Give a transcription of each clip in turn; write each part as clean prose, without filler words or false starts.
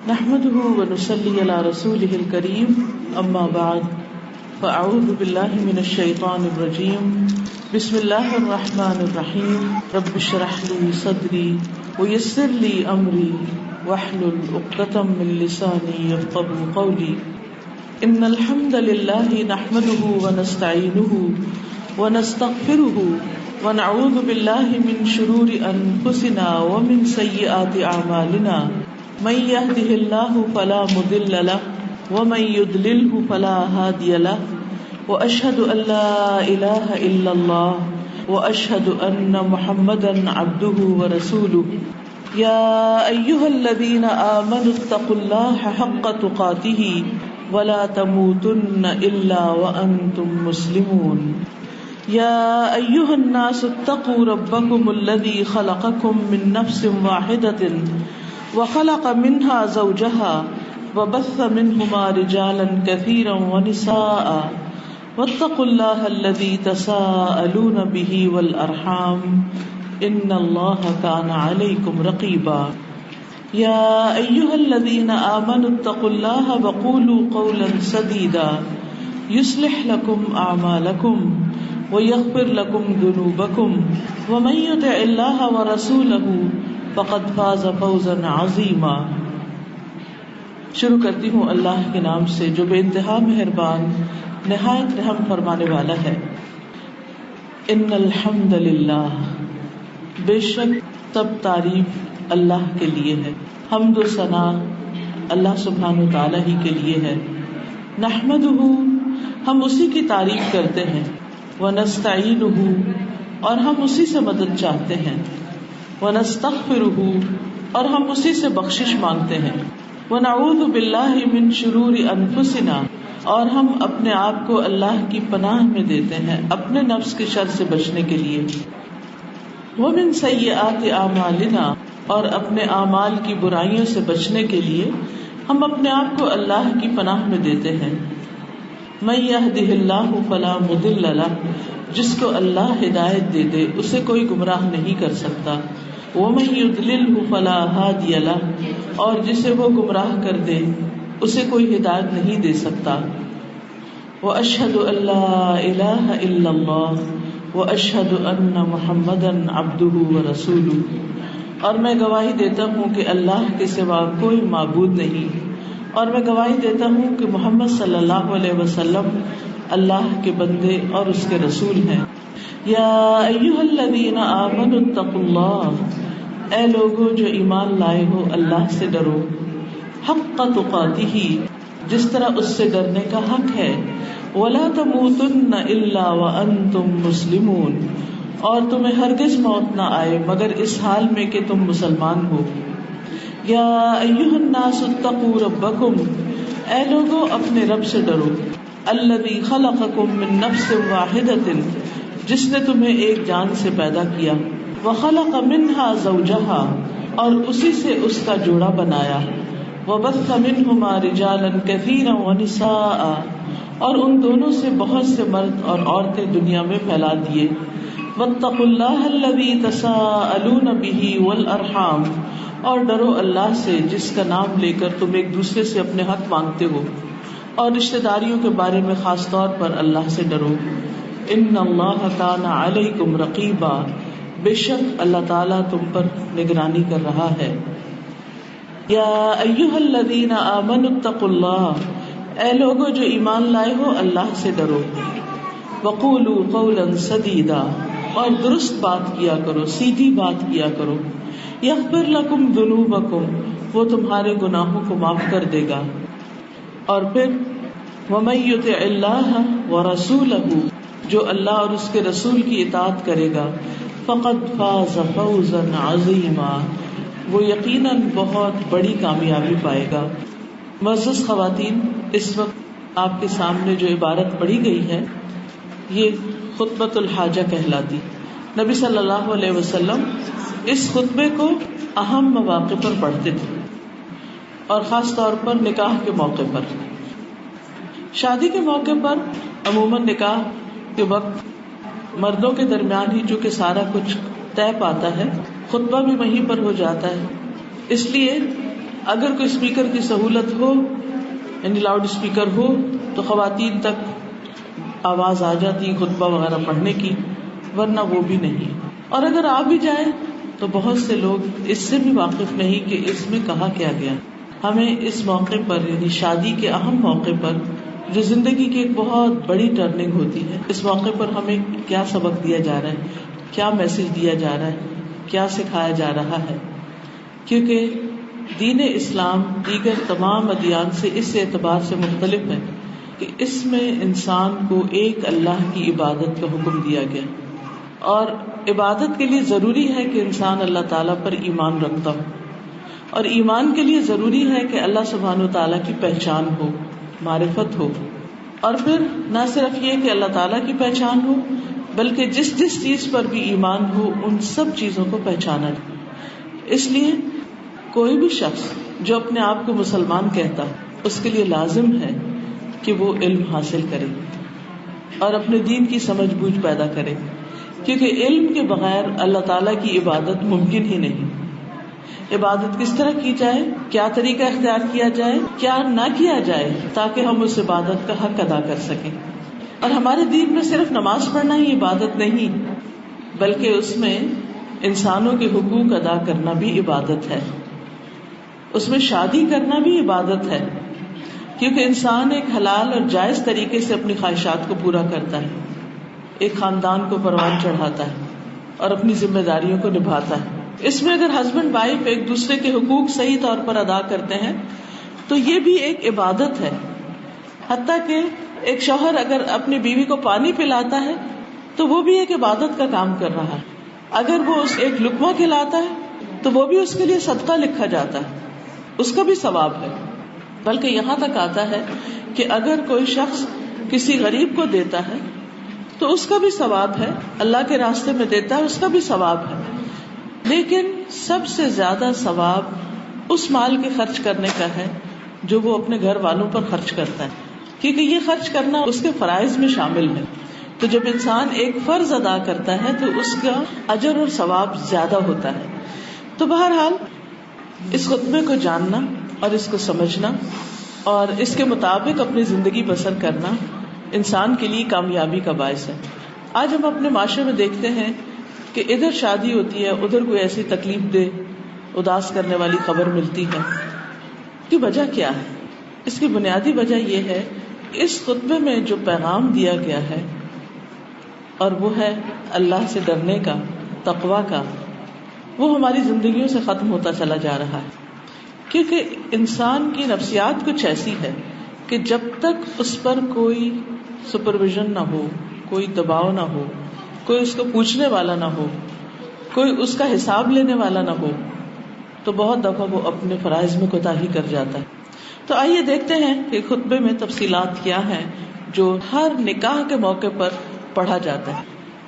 نحمده ونصلي على رسوله الكريم اما بعد فاعوذ بالله من الشيطان الرجيم بسم الله الرحمن الرحيم رب اشرح لي صدري ويسر لي امري واحلل عقدة من لساني يفقهوا قولي ان الحمد لله نحمده ونستعينه ونستغفره ونعوذ بالله من شرور انفسنا ومن سيئات اعمالنا من يهده الله فلا مضل له ومن يضلله فلا هادي له واشهد ان لا اله الا الله واشهد ان محمدا عبده ورسوله يا ايها الذين امنوا اتقوا الله حق تقاته ولا تموتن الا وانتم مسلمون يا ايها الناس اتقوا ربكم الذي خلقكم من نفس واحدة وخلق منها زوجها وبث منهما رجالا كثيرا ونساء واتقوا الله الذي تساءلون به والأرحام إن الله كان عليكم رقيبا يا أيها الذين آمنوا اتقوا الله وقولوا قولا سديدا يصلح لكم أعمالكم ويغفر لكم ذنوبكم ومن يطع الله ورسوله فقد فاز فوزا عظیما۔ شروع کرتی ہوں اللہ کے نام سے جو بے انتہا مہربان نہایت رحم فرمانے والا ہے۔ ان الحمد للہ، بے شک تب تعریف اللہ کے لیے ہے، حمد و ثنا اللہ سبحانہ تعالی ہی کے لیے ہے۔ نحمدہ، ہم اسی کی تعریف کرتے ہیں، ونستعینہ، اور ہم اسی سے مدد چاہتے ہیں، ونستغفرہ، اور ہم اسی سے بخشش مانگتے ہیں، ونعوذ باللہ من شرور انفسنا، اور ہم اپنے آپ کو اللہ کی پناہ میں دیتے ہیں اپنے نفس کے شر سے بچنے کے لیے، ومن سیئات اعمالنا، اور اپنے اعمال کی برائیوں سے بچنے کے لیے ہم اپنے آپ کو اللہ کی پناہ میں دیتے ہیں۔ من یہدہ اللہ فلا مضل لہ، جس کو اللہ ہدایت دے دے اسے کوئی گمراہ نہیں کر سکتا، ومن یضللہ فلا ہادی لہ، اور جسے وہ گمراہ کر دے اسے کوئی ہدایت نہیں دے سکتا۔ واشہد ان لا الہ الا اللہ واشہد ان محمدا عبدہ ورسولہ، اور میں گواہی دیتا ہوں کہ اللہ کے سوا کوئی معبود نہیں، اور میں گواہی دیتا ہوں کہ محمد صلی اللہ علیہ وسلم اللہ کے بندے اور اس کے رسول ہیں۔ یا ایھا الذین آمنوا اتقوا اللہ، اے لوگو جو ایمان لائے ہو اللہ سے ڈرو، حق تقاتہ، جس طرح اس سے ڈرنے کا حق ہے، ولا تموتن الا وانتم مسلمون، اور تمہیں ہرگز موت نہ آئے مگر اس حال میں کہ تم مسلمان ہو۔ یا ایھا الناس اتقوا ربکم، اے لوگو اپنے رب سے ڈرو، الذی خلقکم من نفس واحدۃ، جس نے تمہیں ایک جان سے پیدا کیا، وخلق منها زوجها، اور اسی سے اس کا جوڑا بنایا، وبث منهما رجالا كثيرا ونساء، اور ان دونوں سے بہت سے مرد اور عورتیں دنیا میں پھیلا دیے، واتقوا الله الذي تساءلون به والارحام، اور ڈرو اللہ سے جس کا نام لے کر تم ایک دوسرے سے اپنے حق مانگتے ہو، اور رشتہ داریوں کے بارے میں خاص طور پر اللہ سے ڈرو۔ ان اللہ کان علیکم رقیبا، بے شک اللہ تعالیٰ تم پر نگرانی کر رہا ہے۔ یا ایھا الذین آمنوا اتقوا اللہ، اے لوگو جو ایمان لائے ہو اللہ سے ڈرو، وقولوا قولا سدیدا، اور درست بات کیا کرو، سیدھی بات کیا کرو، یغفر لکم ذنوبکم، وہ تمہارے گناہوں کو معاف کر دے گا، اور پھر ومن یطع اللہ ورسولہ، جو اللہ اور اس کے رسول کی اطاعت کرے گا، فقد فاز فوزا عظیما، وہ یقیناً بہت بڑی کامیابی پائے گا۔ معزز خواتین، اس وقت آپ کے سامنے جو عبارت پڑھی گئی ہے یہ خطبۃ الحاجہ کہلاتی۔ نبی صلی اللہ علیہ وسلم اس خطبے کو اہم مواقع پر پڑھتے تھے، اور خاص طور پر نکاح کے موقع پر۔ شادی کے موقع پر عموماً نکاح کے وقت مردوں کے درمیان ہی چونکہ سارا کچھ طے پاتا ہے، خطبہ بھی وہیں پر ہو جاتا ہے، اس لیے اگر کوئی اسپیکر کی سہولت ہو یعنی لاؤڈ اسپیکر ہو تو خواتین تک آواز آ جاتی خطبہ وغیرہ پڑھنے کی، ورنہ وہ بھی نہیں. اور اگر آ بھی جائے تو بہت سے لوگ اس سے بھی واقف نہیں کہ اس میں کہا کیا گیا. ہمیں اس موقع پر یعنی شادی کے اہم موقع پر جو زندگی کی ایک بہت بڑی ٹرننگ ہوتی ہے، اس موقع پر ہمیں کیا سبق دیا جا رہا ہے، کیا میسج دیا جا رہا ہے، کیا سکھایا جا رہا ہے. کیونکہ دین اسلام دیگر تمام ادیان سے اس اعتبار سے مختلف ہے کہ اس میں انسان کو ایک اللہ کی عبادت کا حکم دیا گیا، اور عبادت کے لیے ضروری ہے کہ انسان اللہ تعالیٰ پر ایمان رکھتا ہو، اور ایمان کے لیے ضروری ہے کہ اللہ سبحانہ و تعالیٰ کی پہچان ہو، معرفت ہو. اور پھر نہ صرف یہ کہ اللہ تعالیٰ کی پہچان ہو بلکہ جس جس چیز پر بھی ایمان ہو ان سب چیزوں کو پہچانا جائے. اس لیے کوئی بھی شخص جو اپنے آپ کو مسلمان کہتا اس کے لیے لازم ہے کہ وہ علم حاصل کرے اور اپنے دین کی سمجھ بوجھ پیدا کرے، کیونکہ علم کے بغیر اللہ تعالیٰ کی عبادت ممکن ہی نہیں. عبادت کس طرح کی جائے، کیا طریقہ اختیار کیا جائے، کیا نہ کیا جائے تاکہ ہم اس عبادت کا حق ادا کر سکیں. اور ہمارے دین میں صرف نماز پڑھنا ہی عبادت نہیں بلکہ اس میں انسانوں کے حقوق ادا کرنا بھی عبادت ہے، اس میں شادی کرنا بھی عبادت ہے، کیونکہ انسان ایک حلال اور جائز طریقے سے اپنی خواہشات کو پورا کرتا ہے، ایک خاندان کو پروان چڑھاتا ہے اور اپنی ذمہ داریوں کو نبھاتا ہے. اس میں اگر ہسبینڈ وائف ایک دوسرے کے حقوق صحیح طور پر ادا کرتے ہیں تو یہ بھی ایک عبادت ہے. حتیٰ کہ ایک شوہر اگر اپنی بیوی کو پانی پلاتا ہے تو وہ بھی ایک عبادت کا کام کر رہا ہے. اگر وہ اس ایک لقمہ کھلاتا ہے تو وہ بھی اس کے لیے صدقہ لکھا جاتا ہے، اس کا بھی ثواب ہے. بلکہ یہاں تک آتا ہے کہ اگر کوئی شخص کسی غریب کو دیتا ہے تو اس کا بھی ثواب ہے، اللہ کے راستے میں دیتا ہے اس کا بھی ثواب ہے. لیکن سب سے زیادہ ثواب اس مال کے خرچ کرنے کا ہے جو وہ اپنے گھر والوں پر خرچ کرتا ہے، کیونکہ یہ خرچ کرنا اس کے فرائض میں شامل ہے. تو جب انسان ایک فرض ادا کرتا ہے تو اس کا اجر اور ثواب زیادہ ہوتا ہے. تو بہرحال اس خطبے کو جاننا اور اس کو سمجھنا اور اس کے مطابق اپنی زندگی بسر کرنا انسان کے لیے کامیابی کا باعث ہے. آج ہم اپنے معاشرے میں دیکھتے ہیں کہ ادھر شادی ہوتی ہے، ادھر کوئی ایسی تکلیف دہ اداس کرنے والی خبر ملتی ہے. اس کی وجہ کیا ہے؟ اس کی بنیادی وجہ یہ ہے اس خطبے میں جو پیغام دیا گیا ہے اور وہ ہے اللہ سے ڈرنے کا، تقویٰ کا، وہ ہماری زندگیوں سے ختم ہوتا چلا جا رہا ہے. کیونکہ انسان کی نفسیات کچھ ایسی ہے کہ جب تک اس پر کوئی سپرویژن نہ ہو، کوئی دباؤ نہ ہو، کوئی اس کو پوچھنے والا نہ ہو، کوئی اس کا حساب لینے والا نہ ہو، تو بہت دفعہ وہ اپنے فرائض میں کوتاہی کر جاتا ہے. تو آئیے دیکھتے ہیں کہ خطبے میں تفصیلات کیا ہیں جو ہر نکاح کے موقع پر پڑھا جاتا ہے.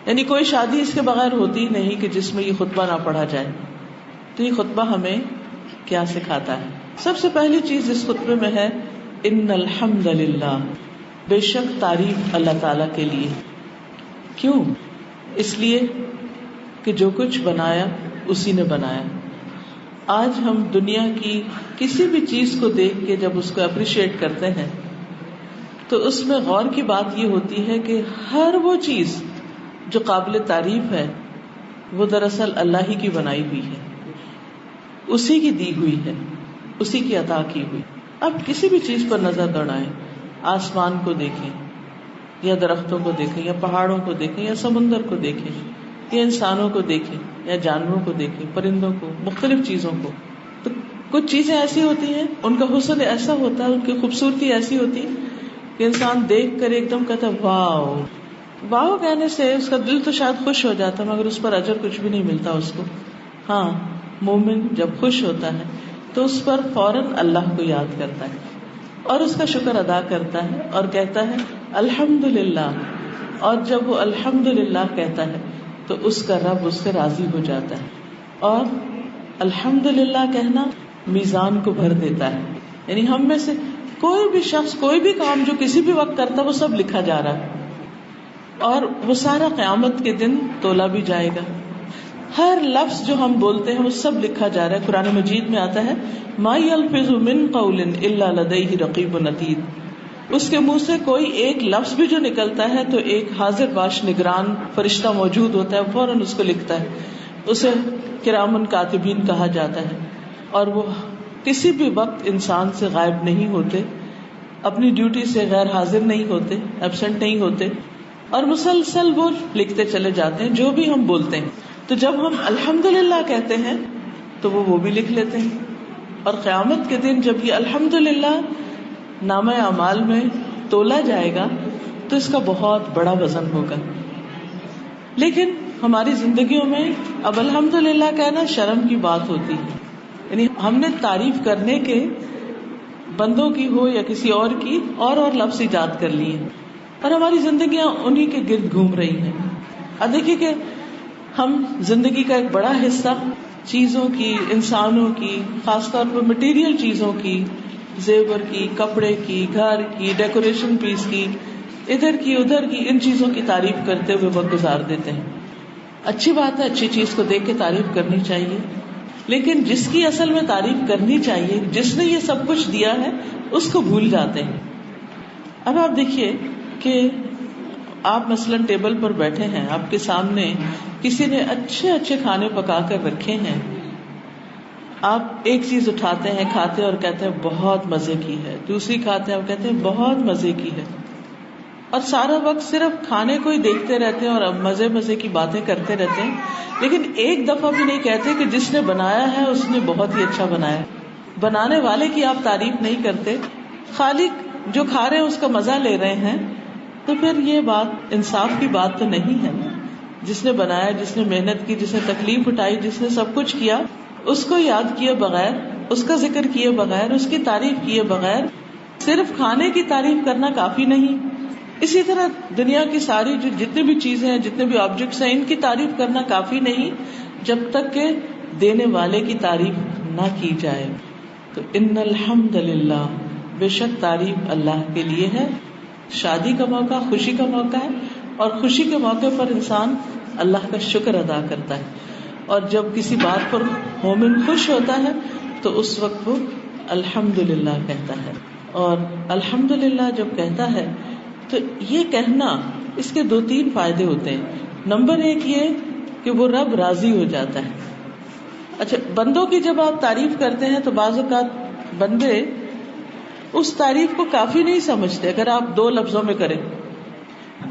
یعنی کوئی شادی اس کے بغیر ہوتی ہی نہیں کہ جس میں یہ خطبہ نہ پڑھا جائے. تو یہ خطبہ ہمیں کیا سکھاتا ہے؟ سب سے پہلی چیز اس خطبے میں ہے ان الحمد للہ، بے شک تعریف اللہ تعالیٰ کے لیے. کیوں؟ اس لیے کہ جو کچھ بنایا اسی نے بنایا. آج ہم دنیا کی کسی بھی چیز کو دیکھ کے جب اس کو اپریشیٹ کرتے ہیں تو اس میں غور کی بات یہ ہوتی ہے کہ ہر وہ چیز جو قابل تعریف ہے وہ دراصل اللہ ہی کی بنائی ہوئی ہے، اسی کی دی ہوئی ہے، اسی کی عطا کی ہوئی. اب کسی بھی چیز پر نظر دوڑائیں، آسمان کو دیکھیں یا درختوں کو دیکھیں یا پہاڑوں کو دیکھیں یا سمندر کو دیکھیں یا انسانوں کو دیکھیں یا جانوروں کو دیکھیں، پرندوں کو، مختلف چیزوں کو. تو کچھ چیزیں ایسی ہوتی ہیں، ان کا حسن ایسا ہوتا ہے، ان کی خوبصورتی ایسی ہوتی ہے کہ انسان دیکھ کر ایک دم کہتا ہے واو. واو کہنے سے اس کا دل تو شاید خوش ہو جاتا ہے مگر اس پر اجر کچھ بھی نہیں ملتا اس کو. ہاں، مومن جب خوش ہوتا ہے تو اس پر فوراً اللہ کو یاد کرتا ہے اور اس کا شکر ادا کرتا ہے اور کہتا ہے الحمدللہ. اور جب وہ الحمدللہ کہتا ہے تو اس کا رب اس سے راضی ہو جاتا ہے. اور الحمدللہ کہنا میزان کو بھر دیتا ہے. یعنی ہم میں سے کوئی بھی شخص کوئی بھی کام جو کسی بھی وقت کرتا ہے وہ سب لکھا جا رہا ہے اور وہ سارا قیامت کے دن تولا بھی جائے گا. ہر لفظ جو ہم بولتے ہیں وہ سب لکھا جا رہا ہے. قرآن مجید میں آتا ہے ما یلفظ من قول الا لدیہ رقیب عتید. اس کے منہ سے کوئی ایک لفظ بھی جو نکلتا ہے تو ایک حاضر باش نگران فرشتہ موجود ہوتا ہے, فوراً اس کو لکھتا ہے. اسے کرامن کاتبین کہا جاتا ہے, اور وہ کسی بھی وقت انسان سے غائب نہیں ہوتے, اپنی ڈیوٹی سے غیر حاضر نہیں ہوتے, ایبسنٹ نہیں ہوتے, اور مسلسل وہ لکھتے چلے جاتے ہیں جو بھی ہم بولتے ہیں. تو جب ہم الحمدللہ کہتے ہیں تو وہ بھی لکھ لیتے ہیں, اور قیامت کے دن جب یہ الحمدللہ نامہ اعمال میں تولا جائے گا تو اس کا بہت بڑا وزن ہوگا. لیکن ہماری زندگیوں میں اب الحمدللہ کہنا شرم کی بات ہوتی ہے. یعنی ہم نے تعریف کرنے کے بندوں کی ہو یا کسی اور کی اور لفظ ایجاد کر لیے, اور ہماری زندگیاں انہی کے گرد گھوم رہی ہیں. اب دیکھیے کہ ہم زندگی کا ایک بڑا حصہ چیزوں کی, انسانوں کی, خاص طور پر مٹیریل چیزوں کی, زیور کی, کپڑے کی, گھر کی, ڈیکوریشن پیس کی, ادھر کی ادھر کی, ان چیزوں کی تعریف کرتے ہوئے وقت گزار دیتے ہیں. اچھی بات ہے, اچھی چیز کو دیکھ کے تعریف کرنی چاہیے, لیکن جس کی اصل میں تعریف کرنی چاہیے, جس نے یہ سب کچھ دیا ہے, اس کو بھول جاتے ہیں. اب آپ دیکھیے کہ آپ مثلاً ٹیبل پر بیٹھے ہیں, آپ کے سامنے کسی نے اچھے اچھے کھانے پکا کر رکھے ہیں, آپ ایک چیز اٹھاتے ہیں, کھاتے اور کہتے ہیں بہت مزے کی ہے, دوسری کھاتے ہیں اور کہتے ہیں بہت مزے کی ہے, اور سارا وقت صرف کھانے کو ہی دیکھتے رہتے ہیں اور مزے مزے کی باتیں کرتے رہتے ہیں, لیکن ایک دفعہ بھی نہیں کہتے کہ جس نے بنایا ہے اس نے بہت ہی اچھا بنایا. بنانے والے کی آپ تعریف نہیں کرتے, خالق جو کھا رہے ہیں اس کا مزہ لے رہے ہیں, تو پھر یہ بات انصاف کی بات تو نہیں ہے نا. جس نے بنایا, جس نے محنت کی, جس نے تکلیف اٹھائی, جس نے سب کچھ کیا, اس کو یاد کیے بغیر, اس کا ذکر کیے بغیر, اس کی تعریف کیے بغیر صرف کھانے کی تعریف کرنا کافی نہیں. اسی طرح دنیا کی ساری جتنی بھی چیزیں ہیں, جتنے بھی آبجیکٹس ہیں, ان کی تعریف کرنا کافی نہیں جب تک کہ دینے والے کی تعریف نہ کی جائے. تو ان الحمدللہ, بے شک تعریف اللہ کے لیے ہے. شادی کا موقع خوشی کا موقع ہے, اور خوشی کے موقع پر انسان اللہ کا شکر ادا کرتا ہے, اور جب کسی بات پر مومن خوش ہوتا ہے تو اس وقت وہ الحمدللہ کہتا ہے. اور الحمدللہ جب کہتا ہے تو یہ کہنا, اس کے 2-3 فائدے ہوتے ہیں. نمبر 1 یہ کہ وہ رب راضی ہو جاتا ہے. اچھا, بندوں کی جب آپ تعریف کرتے ہیں تو بعض اوقات بندے اس تعریف کو کافی نہیں سمجھتے. اگر آپ 2 لفظوں میں کریں,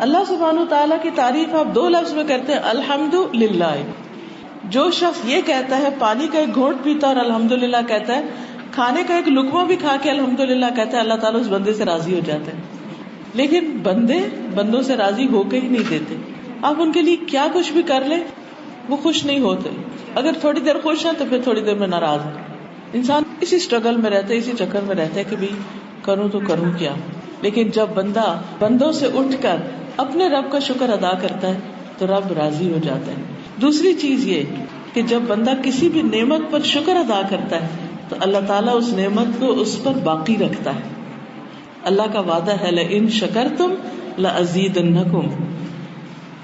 اللہ سبحانہ وتعالیٰ کی تعریف آپ 2 لفظ میں کرتے ہیں الحمدللہ. جو شخص یہ کہتا ہے, پانی کا ایک گھونٹ پیتا اور الحمدللہ کہتا ہے, کھانے کا ایک لقمہ بھی کھا کے الحمدللہ کہتا ہے, اللہ تعالیٰ اس بندے سے راضی ہو جاتے ہیں. لیکن بندے بندوں سے راضی ہو کے ہی نہیں دیتے. آپ ان کے لیے کیا کچھ بھی کر لیں وہ خوش نہیں ہوتے. اگر تھوڑی دیر خوش ہیں تو پھر تھوڑی دیر میں ناراض ہیں. انسان اسی اسٹرگل میں رہتا ہے, اسی چکر میں رہتا ہے کہ بھی کروں تو کروں کیا. لیکن جب بندہ بندوں سے اٹھ کر اپنے رب کا شکر ادا کرتا ہے تو رب راضی ہو جاتا ہے. دوسری چیز یہ کہ جب بندہ کسی بھی نعمت پر شکر ادا کرتا ہے تو اللہ تعالیٰ اس نعمت کو اس پر باقی رکھتا ہے. اللہ کا وعدہ ہے لئن شکرتم لأزیدنکم,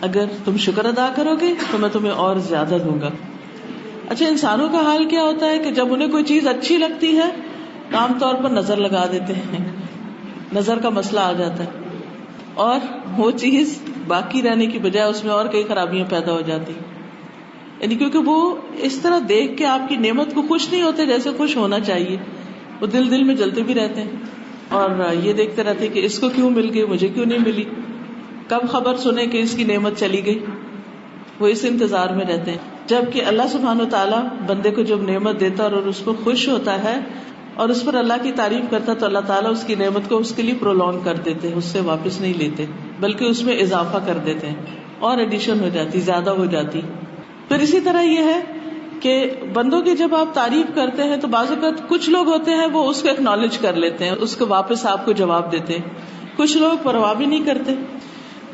اگر تم شکر ادا کرو گے تو میں تمہیں اور زیادہ دوں گا. اچھا, انسانوں کا حال کیا ہوتا ہے کہ جب انہیں کوئی چیز اچھی لگتی ہے عام طور پر نظر لگا دیتے ہیں, نظر کا مسئلہ آ جاتا ہے, اور وہ چیز باقی رہنے کی بجائے اس میں اور کئی خرابیاں پیدا ہو جاتی. یعنی کیونکہ وہ اس طرح دیکھ کے آپ کی نعمت کو خوش نہیں ہوتے جیسے خوش ہونا چاہیے. وہ دل میں جلتے بھی رہتے ہیں اور یہ دیکھتے رہتے کہ اس کو کیوں مل گئی, مجھے کیوں نہیں ملی, کب خبر سنے کہ اس کی نعمت چلی گئی. وہ اس انتظار میں رہتے ہیں. جبکہ اللہ سبحانہ وتعالیٰ بندے کو جب نعمت دیتا اور اس کو خوش ہوتا ہے اور اس پر اللہ کی تعریف کرتا تو اللہ تعالیٰ اس کی نعمت کو اس کے لیے پرولونگ کر دیتے ہیں, اس سے واپس نہیں لیتے بلکہ اس میں اضافہ کر دیتے ہیں, اور ایڈیشن ہو جاتی, زیادہ ہو جاتی. پھر اسی طرح یہ ہے کہ بندوں کی جب آپ تعریف کرتے ہیں تو بعض اوقات کچھ لوگ ہوتے ہیں وہ اس کو ایکنالج کر لیتے ہیں, اس کو واپس آپ کو جواب دیتے ہیں. کچھ لوگ پرواہ بھی نہیں کرتے.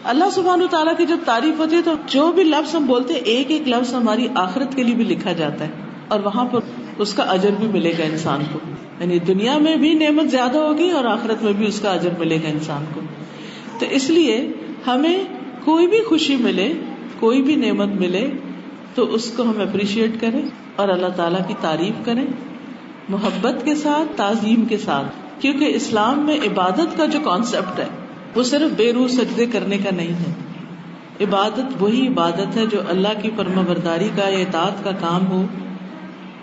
اللہ سبحانہ وتعالیٰ کی جب تعریف ہوتی ہے تو جو بھی لفظ ہم بولتے ہیں ایک ایک لفظ ہماری آخرت کے لیے بھی لکھا جاتا ہے, اور وہاں پر اس کا اجر بھی ملے گا انسان کو. یعنی دنیا میں بھی نعمت زیادہ ہوگی اور آخرت میں بھی اس کا اجر ملے گا انسان کو. تو اس لیے ہمیں کوئی بھی خوشی ملے, کوئی بھی نعمت ملے, تو اس کو ہم اپریشیٹ کریں اور اللہ تعالیٰ کی تعریف کریں محبت کے ساتھ، تعظیم کے ساتھ. کیونکہ اسلام میں عبادت کا جو کانسیپٹ ہے وہ صرف بے روح سجدے کرنے کا نہیں ہے. عبادت وہی عبادت ہے جو اللہ کی فرما برداری کا یا اطاعت کا کام ہو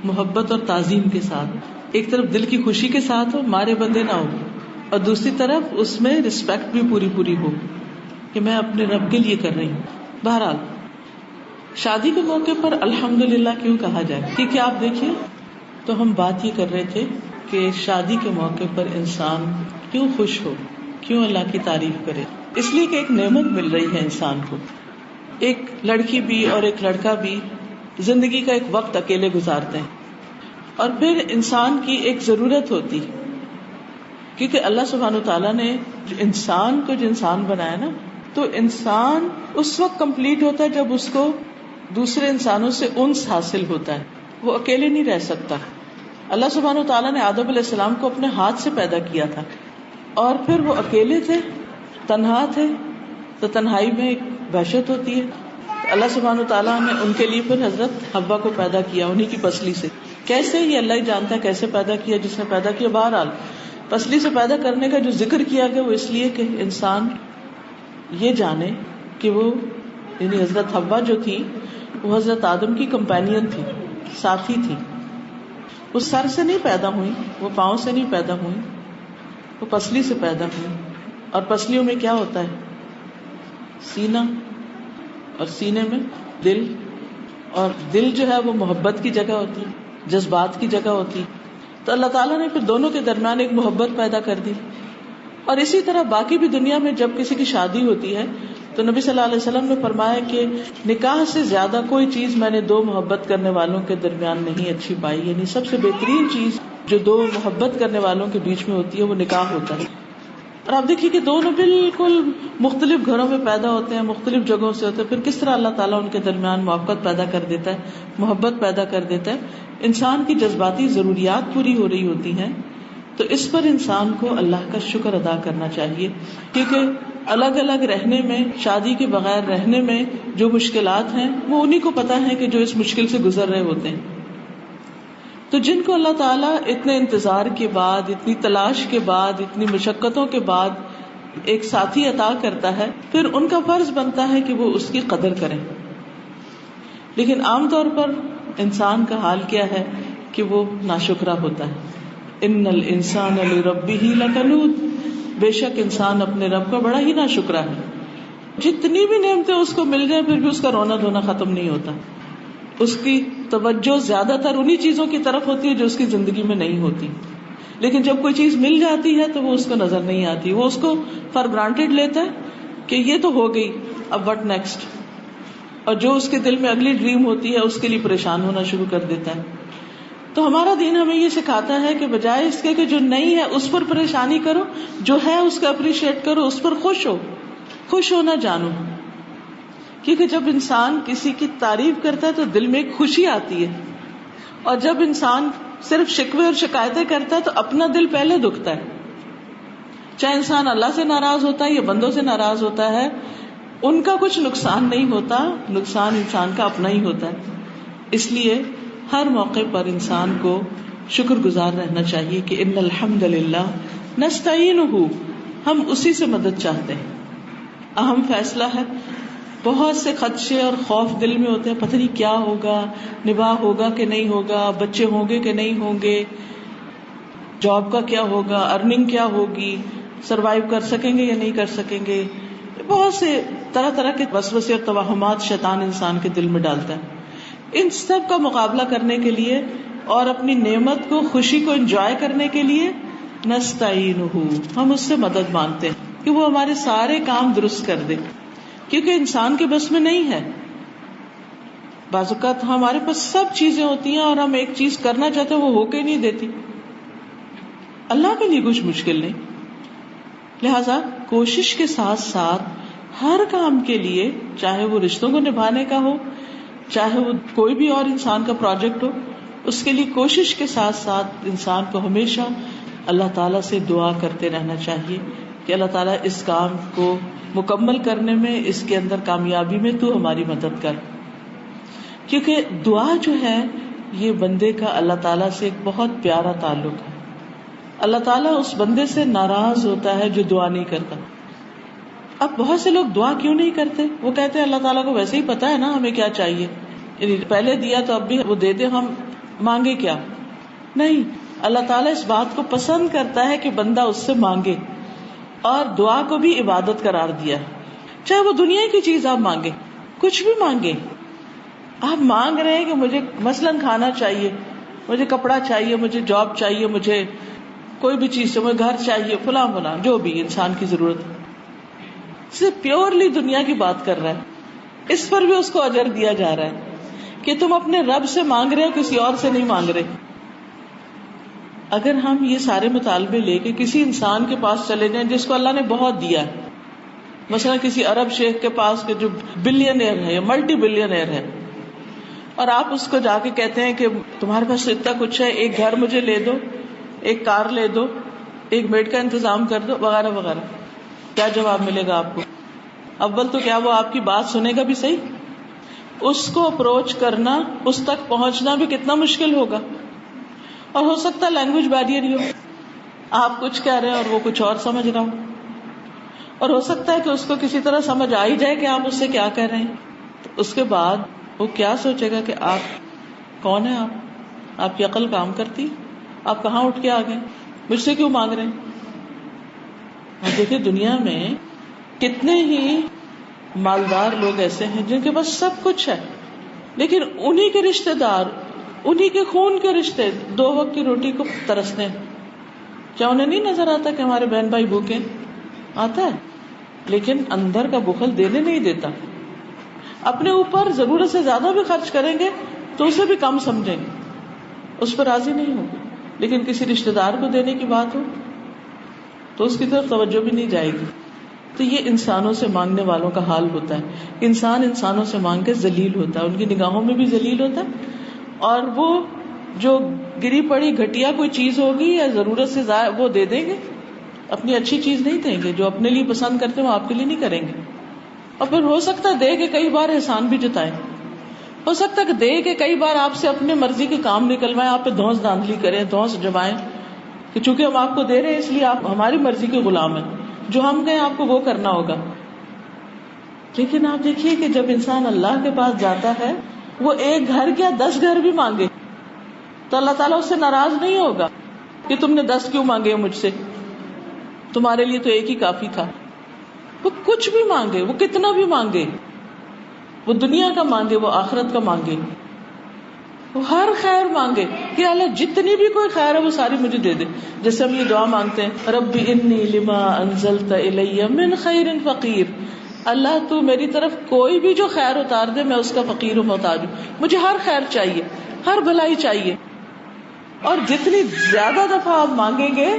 محبت اور تعظیم کے ساتھ. ایک طرف دل کی خوشی کے ساتھ ہو، مارے بندے نہ ہو، اور دوسری طرف اس میں رسپیکٹ بھی پوری ہو کہ میں اپنے رب کے لیے کر رہی ہوں. بہرحال شادی کے موقع پر الحمدللہ کیوں کہا جائے؟ کیونکہ آپ دیکھیے تو ہم بات یہ کر رہے تھے کہ شادی کے موقع پر انسان کیوں خوش ہو، کیوں اللہ کی تعریف کرے. اس لیے کہ ایک نعمت مل رہی ہے انسان کو. ایک لڑکی بھی اور ایک لڑکا بھی زندگی کا ایک وقت اکیلے گزارتے ہیں اور پھر انسان کی ایک ضرورت ہوتی، کیونکہ اللہ سبحانہ تعالیٰ نے انسان کو جو انسان بنایا نا، تو انسان اس وقت کمپلیٹ ہوتا ہے جب اس کو دوسرے انسانوں سے انس حاصل ہوتا ہے. وہ اکیلے نہیں رہ سکتا. اللہ سبحانہ تعالیٰ نے آدم علیہ السلام کو اپنے ہاتھ سے پیدا کیا تھا اور پھر وہ اکیلے تھے، تنہا تھے، تو تنہائی میں ایک وحشت ہوتی ہے. اللہ سبحانہ تعالیٰ نے ان کے لیے پھر حضرت حوا کو پیدا کیا انہی کی پسلی سے. کیسے؟ یہ اللہ ہی جانتا ہے کیسے پیدا کیا، جس نے پیدا کیا. بہرحال پسلی سے پیدا کرنے کا جو ذکر کیا گیا وہ اس لیے کہ انسان یہ جانے کہ وہ یعنی حضرت حوا جو تھی وہ حضرت آدم کی کمپینین تھی، ساتھی تھی. وہ سر سے نہیں پیدا ہوئی، وہ پاؤں سے نہیں پیدا ہوئی، وہ پسلی سے پیدا ہوئی. اور پسلیوں میں کیا ہوتا ہے؟ سینہ، اور سینے میں دل. اور دل جو ہے وہ محبت کی جگہ ہوتی ہے، جذبات کی جگہ ہوتی. تو اللہ تعالیٰ نے پھر دونوں کے درمیان ایک محبت پیدا کر دی. اور اسی طرح باقی بھی دنیا میں جب کسی کی شادی ہوتی ہے تو نبی صلی اللہ علیہ وسلم نے فرمایا کہ نکاح سے زیادہ کوئی چیز میں نے دو محبت کرنے والوں کے درمیان نہیں اچھی پائی. یعنی سب سے بہترین چیز جو دو محبت کرنے والوں کے بیچ میں ہوتی ہے وہ نکاح ہوتا ہے. اور آپ دیکھیے کہ دونوں بالکل مختلف گھروں میں پیدا ہوتے ہیں، مختلف جگہوں سے ہوتے ہیں، پھر کس طرح اللہ تعالیٰ ان کے درمیان موافقت پیدا کر دیتا ہے، محبت پیدا کر دیتا ہے. انسان کی جذباتی ضروریات پوری ہو رہی ہوتی ہیں. تو اس پر انسان کو اللہ کا شکر ادا کرنا چاہیے، کیونکہ الگ الگ رہنے میں، شادی کے بغیر رہنے میں جو مشکلات ہیں وہ انہی کو پتہ ہے کہ جو اس مشکل سے گزر رہے ہوتے ہیں. تو جن کو اللہ تعالیٰ اتنے انتظار کے بعد، اتنی تلاش کے بعد، اتنی مشقتوں کے بعد ایک ساتھی عطا کرتا ہے، پھر ان کا فرض بنتا ہے کہ وہ اس کی قدر کریں. لیکن عام طور پر انسان کا حال کیا ہے کہ وہ ناشکرا ہوتا ہے. ان الانسان لربہ لکنود، بے شک انسان اپنے رب کا بڑا ہی ناشکرا ہے. جتنی بھی نعمتیں اس کو مل جائیں پھر بھی اس کا رونا دھونا ختم نہیں ہوتا. اس کی توجہ زیادہ تر انہی چیزوں کی طرف ہوتی ہے جو اس کی زندگی میں نہیں ہوتی. لیکن جب کوئی چیز مل جاتی ہے تو وہ اس کو نظر نہیں آتی، وہ اس کو فار گرانٹیڈ لیتا ہے کہ یہ تو ہو گئی، اب وٹ نیکسٹ. اور جو اس کے دل میں اگلی ڈریم ہوتی ہے اس کے لیے پریشان ہونا شروع کر دیتا ہے. تو ہمارا دین ہمیں یہ سکھاتا ہے کہ بجائے اس کے کہ جو نہیں ہے اس پر پریشانی کرو، جو ہے اس کا اپریشیٹ کرو، اس پر خوش ہونا جانو. کیونکہ جب انسان کسی کی تعریف کرتا ہے تو دل میں ایک خوشی آتی ہے، اور جب انسان صرف شکوے اور شکایتیں کرتا ہے تو اپنا دل پہلے دکھتا ہے. چاہے انسان اللہ سے ناراض ہوتا ہے یا بندوں سے ناراض ہوتا ہے، ان کا کچھ نقصان نہیں ہوتا، نقصان انسان کا اپنا ہی ہوتا ہے. اس لیے ہر موقع پر انسان کو شکر گزار رہنا چاہیے کہ ان الحمد للہ نستعینہ، ہم اسی سے مدد چاہتے ہیں. اہم فیصلہ ہے، بہت سے خدشے اور خوف دل میں ہوتے ہیں، پتہ نہیں کیا ہوگا، نباہ ہوگا کہ نہیں ہوگا، بچے ہوں گے کہ نہیں ہوں گے، جاب کا کیا ہوگا، ارننگ کیا ہوگی، سروائیو کر سکیں گے یا نہیں کر سکیں گے. بہت سے طرح طرح کے وسوسے اور توہمات شیطان انسان کے دل میں ڈالتا ہے. ان سب کا مقابلہ کرنے کے لیے اور اپنی نعمت کو، خوشی کو انجوائے کرنے کے لیے نستعینہ، ہم اس سے مدد مانگتے ہیں کہ وہ ہمارے سارے کام درست کر دے. کیونکہ انسان کے بس میں نہیں ہے. بعض اوقات ہمارے پاس سب چیزیں ہوتی ہیں اور ہم ایک چیز کرنا چاہتے ہیں وہ ہو کے نہیں دیتی. اللہ کے لیے کچھ مشکل نہیں. لہذا کوشش کے ساتھ ساتھ ہر کام کے لیے، چاہے وہ رشتوں کو نبھانے کا ہو، چاہے وہ کوئی بھی اور انسان کا پروجیکٹ ہو، اس کے لیے کوشش کے ساتھ ساتھ انسان کو ہمیشہ اللہ تعالیٰ سے دعا کرتے رہنا چاہیے کہ اللہ تعالیٰ اس کام کو مکمل کرنے میں، اس کے اندر کامیابی میں تو ہماری مدد کر. کیونکہ دعا جو ہے یہ بندے کا اللہ تعالیٰ سے ایک بہت پیارا تعلق ہے. اللہ تعالیٰ اس بندے سے ناراض ہوتا ہے جو دعا نہیں کرتا. اب بہت سے لوگ دعا کیوں نہیں کرتے؟ وہ کہتے ہیں اللہ تعالیٰ کو ویسے ہی پتا ہے نا ہمیں کیا چاہیے، یعنی پہلے دیا تو اب بھی وہ دے دے، ہم مانگے کیا. نہیں، اللہ تعالیٰ اس بات کو پسند کرتا ہے کہ بندہ اس سے مانگے، اور دعا کو بھی عبادت قرار دیا. چاہے وہ دنیا کی چیز آپ مانگے، کچھ بھی مانگے. آپ مانگ رہے ہیں کہ مجھے مثلاً کھانا چاہیے، مجھے کپڑا چاہیے، مجھے جاب چاہیے، مجھے کوئی بھی چیز سے، مجھے گھر چاہیے، فلاں فلاں جو بھی انسان کی ضرورت ہے، صرف پیورلی دنیا کی بات کر رہا ہے. اس پر بھی اس کو اجر دیا جا رہا ہے کہ تم اپنے رب سے مانگ رہے ہو، کسی اور سے نہیں مانگ رہے. اگر ہم یہ سارے مطالبے لے کے کسی انسان کے پاس چلے جائیں جس کو اللہ نے بہت دیا ہے، مثلا کسی عرب شیخ کے پاس کے جو بلینئر ہے یا ملٹی بلینئر ہے، اور آپ اس کو جا کے کہتے ہیں کہ تمہارے پاس اتنا کچھ ہے، ایک گھر مجھے لے دو، ایک کار لے دو، ایک بیڈ کا انتظام کر دو، وغیرہ وغیرہ، کیا جواب ملے گا آپ کو؟ اول تو کیا وہ آپ کی بات سنے گا بھی صحیح؟ اس کو اپروچ کرنا، اس تک پہنچنا بھی کتنا مشکل ہوگا. اور ہو سکتا ہے لینگویج بیریئر ہی ہو، آپ کچھ کہہ رہے ہیں اور وہ کچھ اور سمجھ رہا ہو، اور ہو سکتا ہے کہ اس کو کسی طرح سمجھ آ ہی جائے کہ آپ اس سے کیا کہہ رہے ہیں. تو اس کے بعد وہ کیا سوچے گا کہ آپ کون ہیں، آپ کی عقل کام کرتی، آپ کہاں اٹھ کے آ گئے، مجھ سے کیوں مانگ رہے ہیں. اور دیکھیں دنیا میں کتنے ہی مالدار لوگ ایسے ہیں جن کے پاس سب کچھ ہے، لیکن انہی کے رشتہ دار، انہی کے خون کے رشتے 2 وقت کی روٹی کو ترستے ہیں. کیا انہیں نہیں نظر آتا کہ ہمارے بہن بھائی بھوکے؟ آتا ہے، لیکن اندر کا بخل دینے نہیں دیتا. اپنے اوپر ضرورت سے زیادہ بھی خرچ کریں گے تو اسے بھی کم سمجھیں گے، اس پر راضی نہیں ہوگی. لیکن کسی رشتہ دار کو دینے کی بات ہو تو اس کی طرف توجہ بھی نہیں جائے گی. تو یہ انسانوں سے مانگنے والوں کا حال ہوتا ہے. انسان انسانوں سے مانگ کے ذلیل ہوتا ہے، ان کی نگاہوں میں بھی ذلیل ہوتا ہے. اور وہ جو گری پڑی گھٹیا کوئی چیز ہوگی یا ضرورت سے زائد وہ دے دیں گے، اپنی اچھی چیز نہیں دیں گے. جو اپنے لیے پسند کرتے ہیں وہ آپ کے لیے نہیں کریں گے. اور پھر ہو سکتا ہے دے کے کئی بار احسان بھی جتائیں، ہو سکتا ہے کہ دے کے کئی بار آپ سے اپنے مرضی کے کام نکلوائیں، آپ پہ دھونس دھاندلی کریں، دھونس جمائیں کہ چونکہ ہم آپ کو دے رہے ہیں اس لیے آپ ہماری مرضی کے غلام ہیں، جو ہم کہیں آپ کو وہ کرنا ہوگا. لیکن آپ دیکھیے کہ جب انسان اللہ کے پاس جاتا ہے، وہ ایک گھر کیا 10 گھر بھی مانگے تو اللہ تعالیٰ اس سے ناراض نہیں ہوگا کہ تم نے 10 کیوں مانگے مجھ سے، تمہارے لیے تو ایک ہی کافی تھا. وہ کچھ بھی مانگے، وہ کتنا بھی مانگے، وہ دنیا کا مانگے، وہ آخرت کا مانگے، وہ ہر خیر مانگے کہ اللہ جتنی بھی کوئی خیر ہے وہ ساری مجھے دے دے. جیسے ہم یہ دعا مانگتے ہیں، رب انی لما انزلت الی من خیر فقیر، اللہ تو میری طرف کوئی بھی جو خیر اتار دے میں اس کا فقیر و محتاج ہوں، مجھے ہر خیر چاہیے، ہر بھلائی چاہیے. اور جتنی زیادہ دفعہ آپ مانگیں گے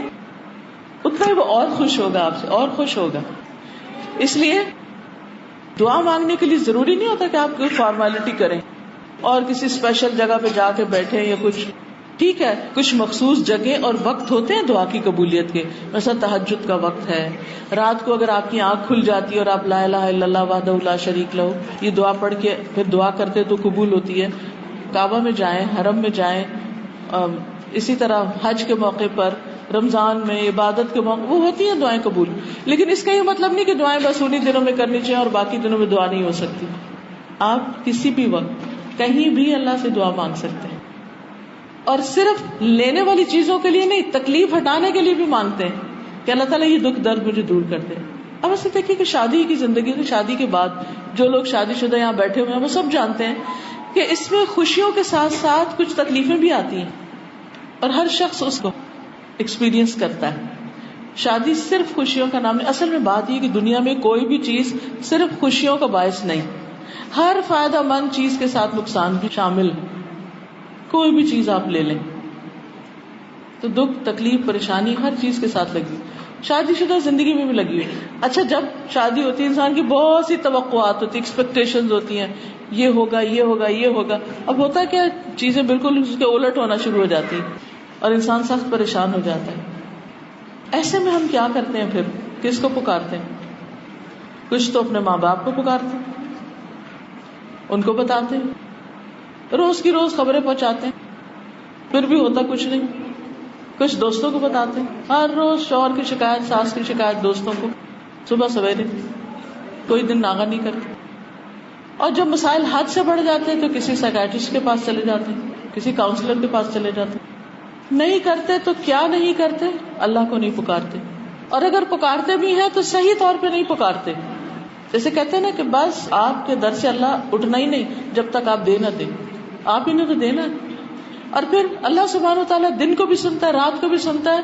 اتنا ہی وہ اور خوش ہوگا آپ سے، اور خوش ہوگا. اس لیے دعا مانگنے کے لیے ضروری نہیں ہوتا کہ آپ کوئی فارمیلٹی کریں اور کسی اسپیشل جگہ پہ جا کے بیٹھیں یا کچھ. ٹھیک ہے، کچھ مخصوص جگہ اور وقت ہوتے ہیں دعا کی قبولیت کے، مثلا تہجد کا وقت ہے، رات کو اگر آپ کی آنکھ کھل جاتی ہے اور آپ لا الہ الا اللہ وحدہ لا شریک لہ یہ دعا پڑھ کے پھر دعا کرتے تو قبول ہوتی ہے. کعبہ میں جائیں، حرم میں جائیں، اسی طرح حج کے موقع پر، رمضان میں، عبادت کے موقع، وہ ہوتی ہیں دعائیں قبول. لیکن اس کا یہ مطلب نہیں کہ دعائیں بس انہی دنوں میں کرنی چاہیے اور باقی دنوں میں دعا نہیں ہو سکتی. آپ کسی بھی وقت کہیں بھی اللہ سے دعا مانگ سکتے ہیں، اور صرف لینے والی چیزوں کے لیے نہیں، تکلیف ہٹانے کے لیے بھی مانگتے ہیں کہ اللہ تعالیٰ یہ دکھ درد مجھے دور کر دے. اب ایسے دیکھیے کہ شادی کی زندگی میں، شادی کے بعد جو لوگ شادی شدہ یہاں بیٹھے ہوئے ہیں وہ سب جانتے ہیں کہ اس میں خوشیوں کے ساتھ ساتھ کچھ تکلیفیں بھی آتی ہیں، اور ہر شخص اس کو ایکسپیرینس کرتا ہے. شادی صرف خوشیوں کا نام نہیں. اصل میں بات یہ کہ دنیا میں کوئی بھی چیز صرف خوشیوں کا باعث نہیں، ہر فائدہ مند چیز کے ساتھ نقصان بھی شامل ہے. کوئی بھی چیز آپ لے لیں تو دکھ، تکلیف، پریشانی ہر چیز کے ساتھ لگی، شادی شدہ زندگی میں بھی لگی ہوئی. اچھا، جب شادی ہوتی ہے انسان کی بہت سی توقعات ہوتی، ایکسپیکٹیشنز ہوتی ہیں، یہ ہوگا، یہ ہوگا، یہ ہوگا. اب ہوتا ہے کیا، چیزیں بالکل اس کے الٹ ہونا شروع ہو جاتی اور انسان سخت پریشان ہو جاتا ہے. ایسے میں ہم کیا کرتے ہیں؟ پھر کس کو پکارتے ہیں؟ کچھ تو اپنے ماں باپ کو پکارتے ہیں، ان کو بتاتے ہیں، روز کی روز خبریں پہنچاتے ہیں، پھر بھی ہوتا کچھ نہیں. کچھ دوستوں کو بتاتے ہیں، ہر روز شوہر کی شکایت، ساس کی شکایت دوستوں کو، صبح سویرے، کوئی دن ناغہ نہیں کرتے. اور جب مسائل حد سے بڑھ جاتے ہیں تو کسی سائیکیٹرسٹ کے پاس چلے جاتے ہیں، کسی کاؤنسلر کے پاس چلے جاتے ہیں. نہیں کرتے تو کیا نہیں کرتے؟ اللہ کو نہیں پکارتے، اور اگر پکارتے بھی ہیں تو صحیح طور پہ نہیں پکارتے. جیسے کہتے ہیں نا کہ بس آپ کے در سے اللہ اٹھنا ہی نہیں جب تک آپ دے نہ دیں. آپ ہی نے تو دینا ہے. اور پھر اللہ سبحانہ و تعالیٰ دن کو بھی سنتا ہے، رات کو بھی سنتا ہے،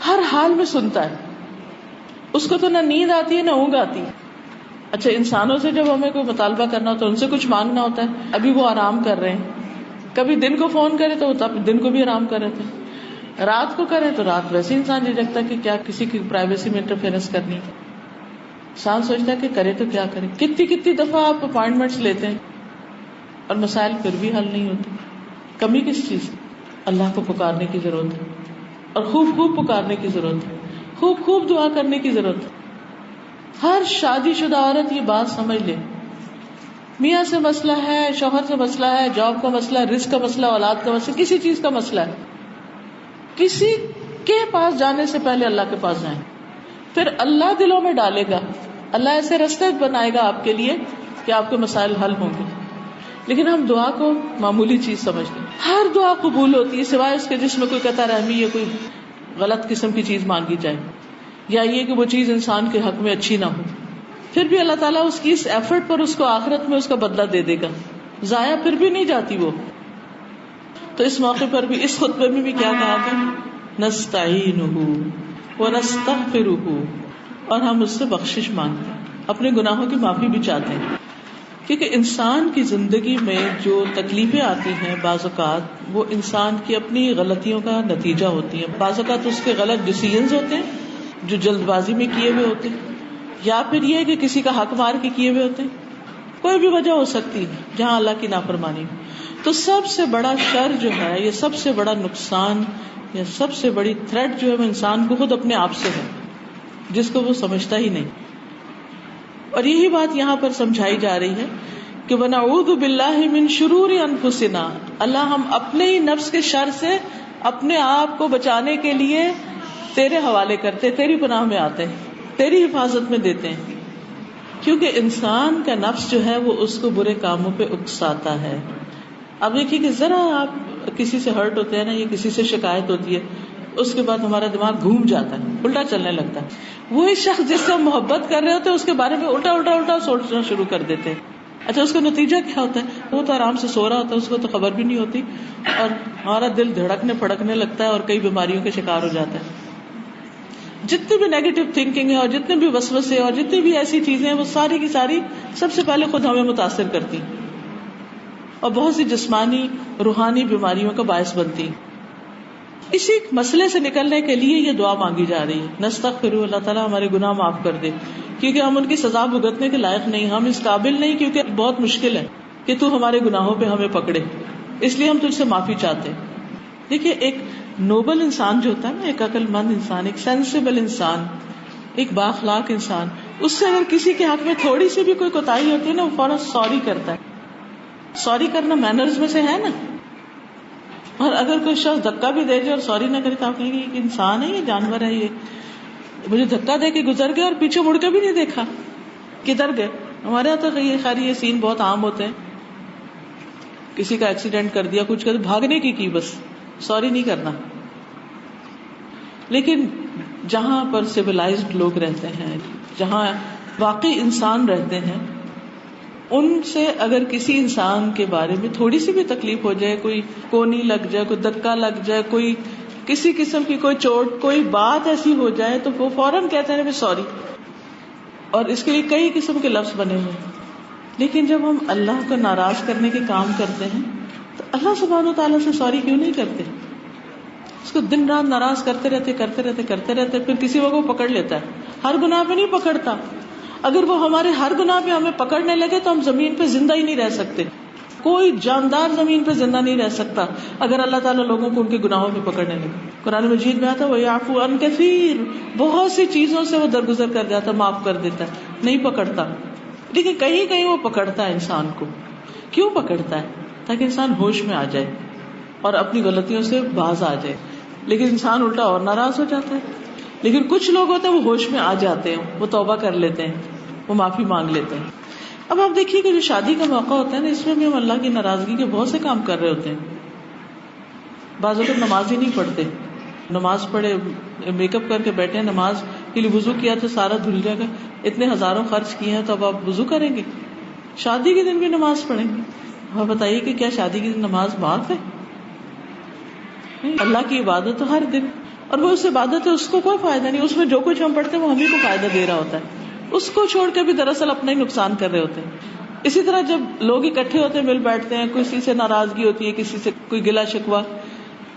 ہر حال میں سنتا ہے. اس کو تو نہ نیند آتی ہے نہ اونگ آتی. اچھا، انسانوں سے جب ہمیں کوئی مطالبہ کرنا ہوتا ہے، ان سے کچھ مانگنا ہوتا ہے، ابھی وہ آرام کر رہے ہیں. کبھی دن کو فون کرے تو دن کو بھی آرام کر رہے تھے، رات کو کرے تو رات. ویسے انسان یہ جگتا کہ کیا کسی کی پرائیویسی میں انٹرفیئرنس کرنی. انسان سوچتا ہے کہ کرے تو کیا کرے. کتنی دفعہ آپ اپوائنٹمنٹس لیتے ہیں اور مسائل پھر بھی حل نہیں ہوتے. کمی کس چیز؟ اللہ کو پکارنے کی ضرورت ہے، اور خوب خوب پکارنے کی ضرورت ہے، خوب خوب دعا کرنے کی ضرورت ہے. ہر شادی شدہ عورت یہ بات سمجھ لے، میاں سے مسئلہ ہے، شوہر سے مسئلہ ہے، جاب کا مسئلہ ہے، رزق کا مسئلہ، اولاد کا مسئلہ، کسی چیز کا مسئلہ ہے، کسی کے پاس جانے سے پہلے اللہ کے پاس جائیں. پھر اللہ دلوں میں ڈالے گا، اللہ ایسے راستے بنائے گا آپ کے لیے کہ آپ کے مسائل حل ہوں گے. لیکن ہم دعا کو معمولی چیز سمجھتے ہیں. ہر دعا قبول ہوتی ہے سوائے اس کے جس میں کوئی قطع رحمی یا کوئی غلط قسم کی چیز مانگی جائے، یا یہ کہ وہ چیز انسان کے حق میں اچھی نہ ہو. پھر بھی اللہ تعالیٰ اس کی اس ایفرٹ پر اس کو آخرت میں اس کا بدلہ دے دے گا، ضائع پھر بھی نہیں جاتی وہ. تو اس موقع پر بھی، اس خطبے میں بھی کیا کہا کہ نستعینہ ونستغفرہ، اور ہم اس سے بخشش مانگتے ہیں، اپنے گناہوں کی معافی بھی چاہتے ہیں. کیونکہ انسان کی زندگی میں جو تکلیفیں آتی ہیں بعض اوقات وہ انسان کی اپنی غلطیوں کا نتیجہ ہوتی ہیں. بعض اوقات اس کے غلط ڈیسیژنز ہوتے ہیں جو جلد بازی میں کیے ہوئے ہوتے ہیں، یا پھر یہ کہ کسی کا حق مار کے کیے ہوئے ہوتے ہیں. کوئی بھی وجہ ہو سکتی ہے جہاں اللہ کی نافرمانی. تو سب سے بڑا شر جو ہے، یہ سب سے بڑا نقصان یا سب سے بڑی تھریٹ جو ہے وہ انسان کو خود اپنے آپ سے ہے، جس کو وہ سمجھتا ہی نہیں. اور یہی بات یہاں پر سمجھائی جا رہی ہے کہ وَنَعُوذُ بِاللَّهِ مِن شُرُورِ أَنفُسِنَا، اللہ ہم اپنے ہی نفس کے شر سے اپنے آپ کو بچانے کے لیے تیرے حوالے کرتے، تیری پناہ میں آتے ہیں، تیری حفاظت میں دیتے ہیں. کیونکہ انسان کا نفس جو ہے وہ اس کو برے کاموں پہ اکساتا ہے. اب دیکھیے کہ ذرا آپ کسی سے ہرٹ ہوتے ہیں نا، یا کسی سے شکایت ہوتی ہے، اس کے بعد ہمارا دماغ گھوم جاتا ہے، الٹا چلنے لگتا ہے. وہی شخص جس سے ہم محبت کر رہے ہوتے ہیں اس کے بارے میں الٹا سوچنا شروع کر دیتے ہیں. اچھا، اس کا نتیجہ کیا ہوتا ہے؟ وہ تو آرام سے سو رہا ہوتا ہے، اس کو تو خبر بھی نہیں ہوتی، اور ہمارا دل دھڑکنے پھڑکنے لگتا ہے اور کئی بیماریوں کا شکار ہو جاتا ہے. جتنی بھی نیگیٹو تھنکنگ ہے اور جتنے بھی وسوسے اور جتنی بھی ایسی چیزیں ہیں، وہ ساری کی ساری سب سے پہلے خود ہمیں متاثر کرتی اور بہت سی جسمانی روحانی بیماریوں کا باعث بنتی. اسی مسئلے سے نکلنے کے لیے یہ دعا مانگی جا رہی ہے، نستغفر، اللہ تعالیٰ ہمارے گناہ معاف کر دے، کیونکہ ہم ان کی سزا بھگتنے کے لائق نہیں، ہم اس قابل نہیں، کیونکہ بہت مشکل ہے کہ تو ہمارے گناہوں پہ ہمیں پکڑے، اس لیے ہم تجھ سے معافی چاہتے ہیں. دیکھیے، ایک نوبل انسان جو ہوتا ہے نا، ایک عقل مند انسان، ایک سینسیبل انسان، ایک بااخلاق انسان، اس سے اگر کسی کے حق میں تھوڑی سی بھی کوئی کوتاہی ہوتی ہے نا، وہ فوراً سوری کرتا ہے. سوری کرنا مینرز میں سے ہے نا. اور اگر کوئی شخص دھکا بھی دے جائے اور سوری نہ کرے تو آپ کہیں گے یہ انسان ہے، یہ جانور ہے، یہ مجھے دھکا دے کے گزر گئے اور پیچھے مڑ کے بھی نہیں دیکھا کدھر گئے. ہمارے یہاں تو خیر یہ سین بہت عام ہوتے ہیں، کسی کا ایکسیڈنٹ کر دیا، کچھ کر بھاگنے کی بس، سوری نہیں کرنا. لیکن جہاں پر سویلائزڈ لوگ رہتے ہیں، جہاں واقعی انسان رہتے ہیں، ان سے اگر کسی انسان کے بارے میں تھوڑی سی بھی تکلیف ہو جائے، کوئی کونی لگ جائے، کوئی دھکا لگ جائے، کوئی کسی قسم کی کوئی چوٹ، کوئی بات ایسی ہو جائے تو وہ فوراً کہتے ہیں سوری، اور اس کے لیے کئی قسم کے لفظ بنے ہوئے. لیکن جب ہم اللہ کو ناراض کرنے کے کام کرتے ہیں تو اللہ سبحانہ و تعالیٰ سے سوری کیوں نہیں کرتے؟ اس کو دن رات ناراض کرتے رہتے، پھر کسی وقت وہ پکڑ لیتا ہے. ہر گناہ پہ نہیں پکڑتا. اگر وہ ہمارے ہر گناہ پہ ہمیں پکڑنے لگے تو ہم زمین پہ زندہ ہی نہیں رہ سکتے. کوئی جاندار زمین پہ زندہ نہیں رہ سکتا اگر اللہ تعالیٰ لوگوں کو ان کے گناہوں پہ پکڑنے لگے. قرآن مجید میں آتا ہے وَيَعْفُو عَنْ كَثِيرٍ، بہت سی چیزوں سے وہ درگزر کر جاتا ہے، معاف کر دیتا ہے، نہیں پکڑتا. لیکن کہیں کہیں وہ پکڑتا ہے انسان کو. کیوں پکڑتا ہے؟ تاکہ انسان ہوش میں آ جائے اور اپنی غلطیوں سے باز آ جائے. لیکن انسان الٹا اور ناراض ہو جاتا ہے. لیکن کچھ لوگ ہوتے ہیں وہ ہوش میں آ جاتے ہیں, وہ توبہ کر لیتے ہیں, وہ معافی مانگ لیتے ہیں. اب آپ دیکھیے کہ جو شادی کا موقع ہوتا ہے نا, اس میں بھی ہم اللہ کی ناراضگی کے بہت سے کام کر رہے ہوتے ہیں. بعض اوقات نماز ہی نہیں پڑھتے, نماز پڑھے میک اپ کر کے بیٹھے, نماز کے لیے وضو کیا تو سارا دھل جائے گا, اتنے ہزاروں خرچ کیے ہیں تو اب آپ وضو کریں گے, شادی کے دن بھی نماز پڑھیں گے. آپ بتائیے کہ کیا شادی کے دن نماز معاف ہے؟ اللہ کی عبادت تو ہر دن, اور وہ اس عبادت ہے, اس کو کوئی فائدہ نہیں, اس میں جو کچھ ہم پڑھتے ہیں وہ ہمیں کو فائدہ دے رہا ہوتا ہے, اس کو چھوڑ کے بھی دراصل اپنا ہی نقصان کر رہے ہوتے ہیں. اسی طرح جب لوگ اکٹھے ہوتے ہیں, مل بیٹھتے ہیں, کسی سے ناراضگی ہوتی ہے, کسی سے کوئی گلا شکوا,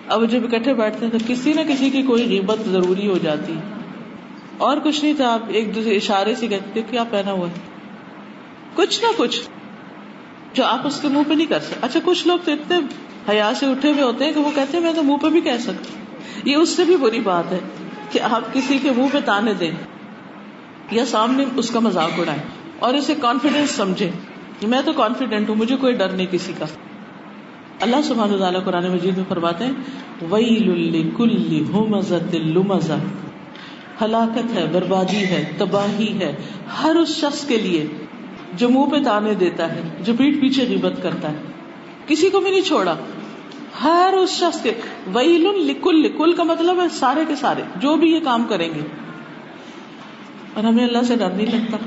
اب جب اکٹھے بیٹھتے ہیں تو کسی نہ کسی کی کوئی غیبت ضروری ہو جاتی ہے. اور کچھ نہیں تھا, آپ ایک دوسرے اشارے سے کہتے ہیں کیا پہنا ہوا ہے, کچھ نہ کچھ جو آپ اس کے منہ پہ نہیں کر سکتے. اچھا کچھ لوگ تو اتنے حیا سے اٹھے ہوئے ہوتے ہیں کہ وہ کہتے ہیں میں تو منہ پہ بھی کہہ سکتا. یہ اس سے بھی بری بات ہے کہ آپ کسی کے منہ پہ تانے دیں یا سامنے اس کا مذاق اڑائیں اور اسے کانفیڈینس سمجھیں کہ میں تو کانفیڈنٹ ہوں, مجھے کوئی ڈر نہیں کسی کا. اللہ سبحانہ وتعالیٰ قرآن مجید میں فرماتے ہیں وَيْلٌ لِكُلِّ هُمَزَةٍ لُمَزَةٍ, ہلاکت ہے, بربادی ہے, تباہی ہے ہر اس شخص کے لیے جو منہ پہ تانے دیتا ہے, جو پیٹھ پیچھے غیبت کرتا ہے. کسی کو بھی نہیں چھوڑا, ہر اس شخص کے. وَيْلٌ لِكُلِّ, کل کا مطلب ہے سارے کے سارے جو بھی یہ کام کریں گے. اور ہمیں اللہ سے ڈر نہیں لگتا,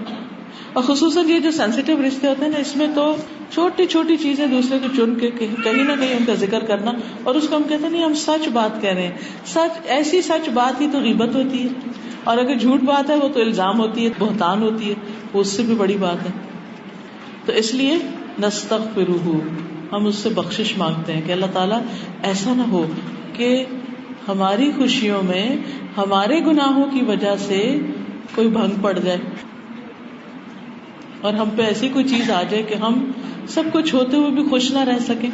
اور خصوصاً یہ جو سینسیٹیو رشتے ہوتے ہیں نا, اس میں تو چھوٹی چھوٹی چیزیں دوسرے کو چن کے کہیں نہ کہیں ان کا ذکر کرنا, اور اس کو ہم کہتے ہیں نہیں ہم سچ بات کہہ رہے ہیں. سچ, ایسی سچ بات ہی تو غیبت ہوتی ہے, اور اگر جھوٹ بات ہے وہ تو الزام ہوتی ہے, بہتان ہوتی ہے, وہ اس سے بھی بڑی بات ہے. تو اس لیے نستغفرہ, ہم اس سے بخشش مانگتے ہیں کہ اللہ تعالیٰ ایسا نہ ہو کہ ہماری خوشیوں میں ہمارے گناہوں کی وجہ سے کوئی بھنگ پڑ جائے اور ہم پہ ایسی کوئی چیز آ جائے کہ ہم سب کچھ ہوتے ہوئے بھی خوش نہ رہ سکیں.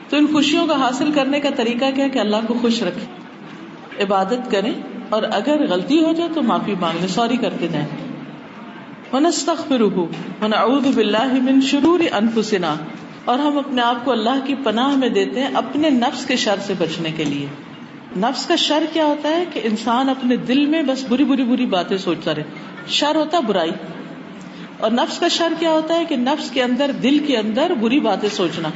تو ان خوشیوں کا حاصل کرنے کا طریقہ کیا کہ اللہ کو خوش رکھیں, عبادت کریں, اور اگر غلطی ہو جائے تو معافی مانگ لیں, سوری کر کے جائیں. وَنَسْتَغْفِرُهُ وَنَعُوذُ بِاللَّهِ مِن شُرُورِ أَنفُسِنَا, اور ہم اپنے آپ کو اللہ کی پناہ میں دیتے ہیں اپنے نفس کے شر سے بچنے کے لیے. نفس کا شر کیا ہوتا ہے کہ انسان اپنے دل میں بس بری باتیں سوچتا رہے, شر ہوتا برائی. اور نفس کا شر کیا ہوتا ہے کہ نفس کے اندر, دل کے اندر بری باتیں سوچنا,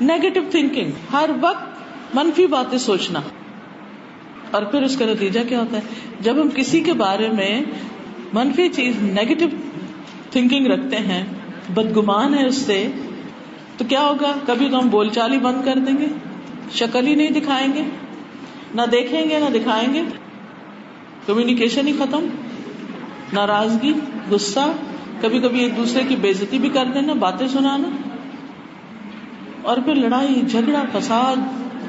نیگیٹو تھنکنگ, ہر وقت منفی باتیں سوچنا. اور پھر اس کا نتیجہ کیا ہوتا ہے, جب ہم کسی کے بارے میں منفی چیز, نیگیٹو تھنکنگ رکھتے ہیں, بدگمان ہے اس سے, تو کیا ہوگا, کبھی تو ہم بول چال ہی بند کر دیں گے, شکل ہی نہیں دکھائیں گے, نہ دیکھیں گے نہ دکھائیں گے, کمیونیکیشن ہی ختم, ناراضگی, غصہ, کبھی کبھی ایک دوسرے کی بے عزتی بھی کر دینا, باتیں سنانا, اور پھر لڑائی جھگڑا فساد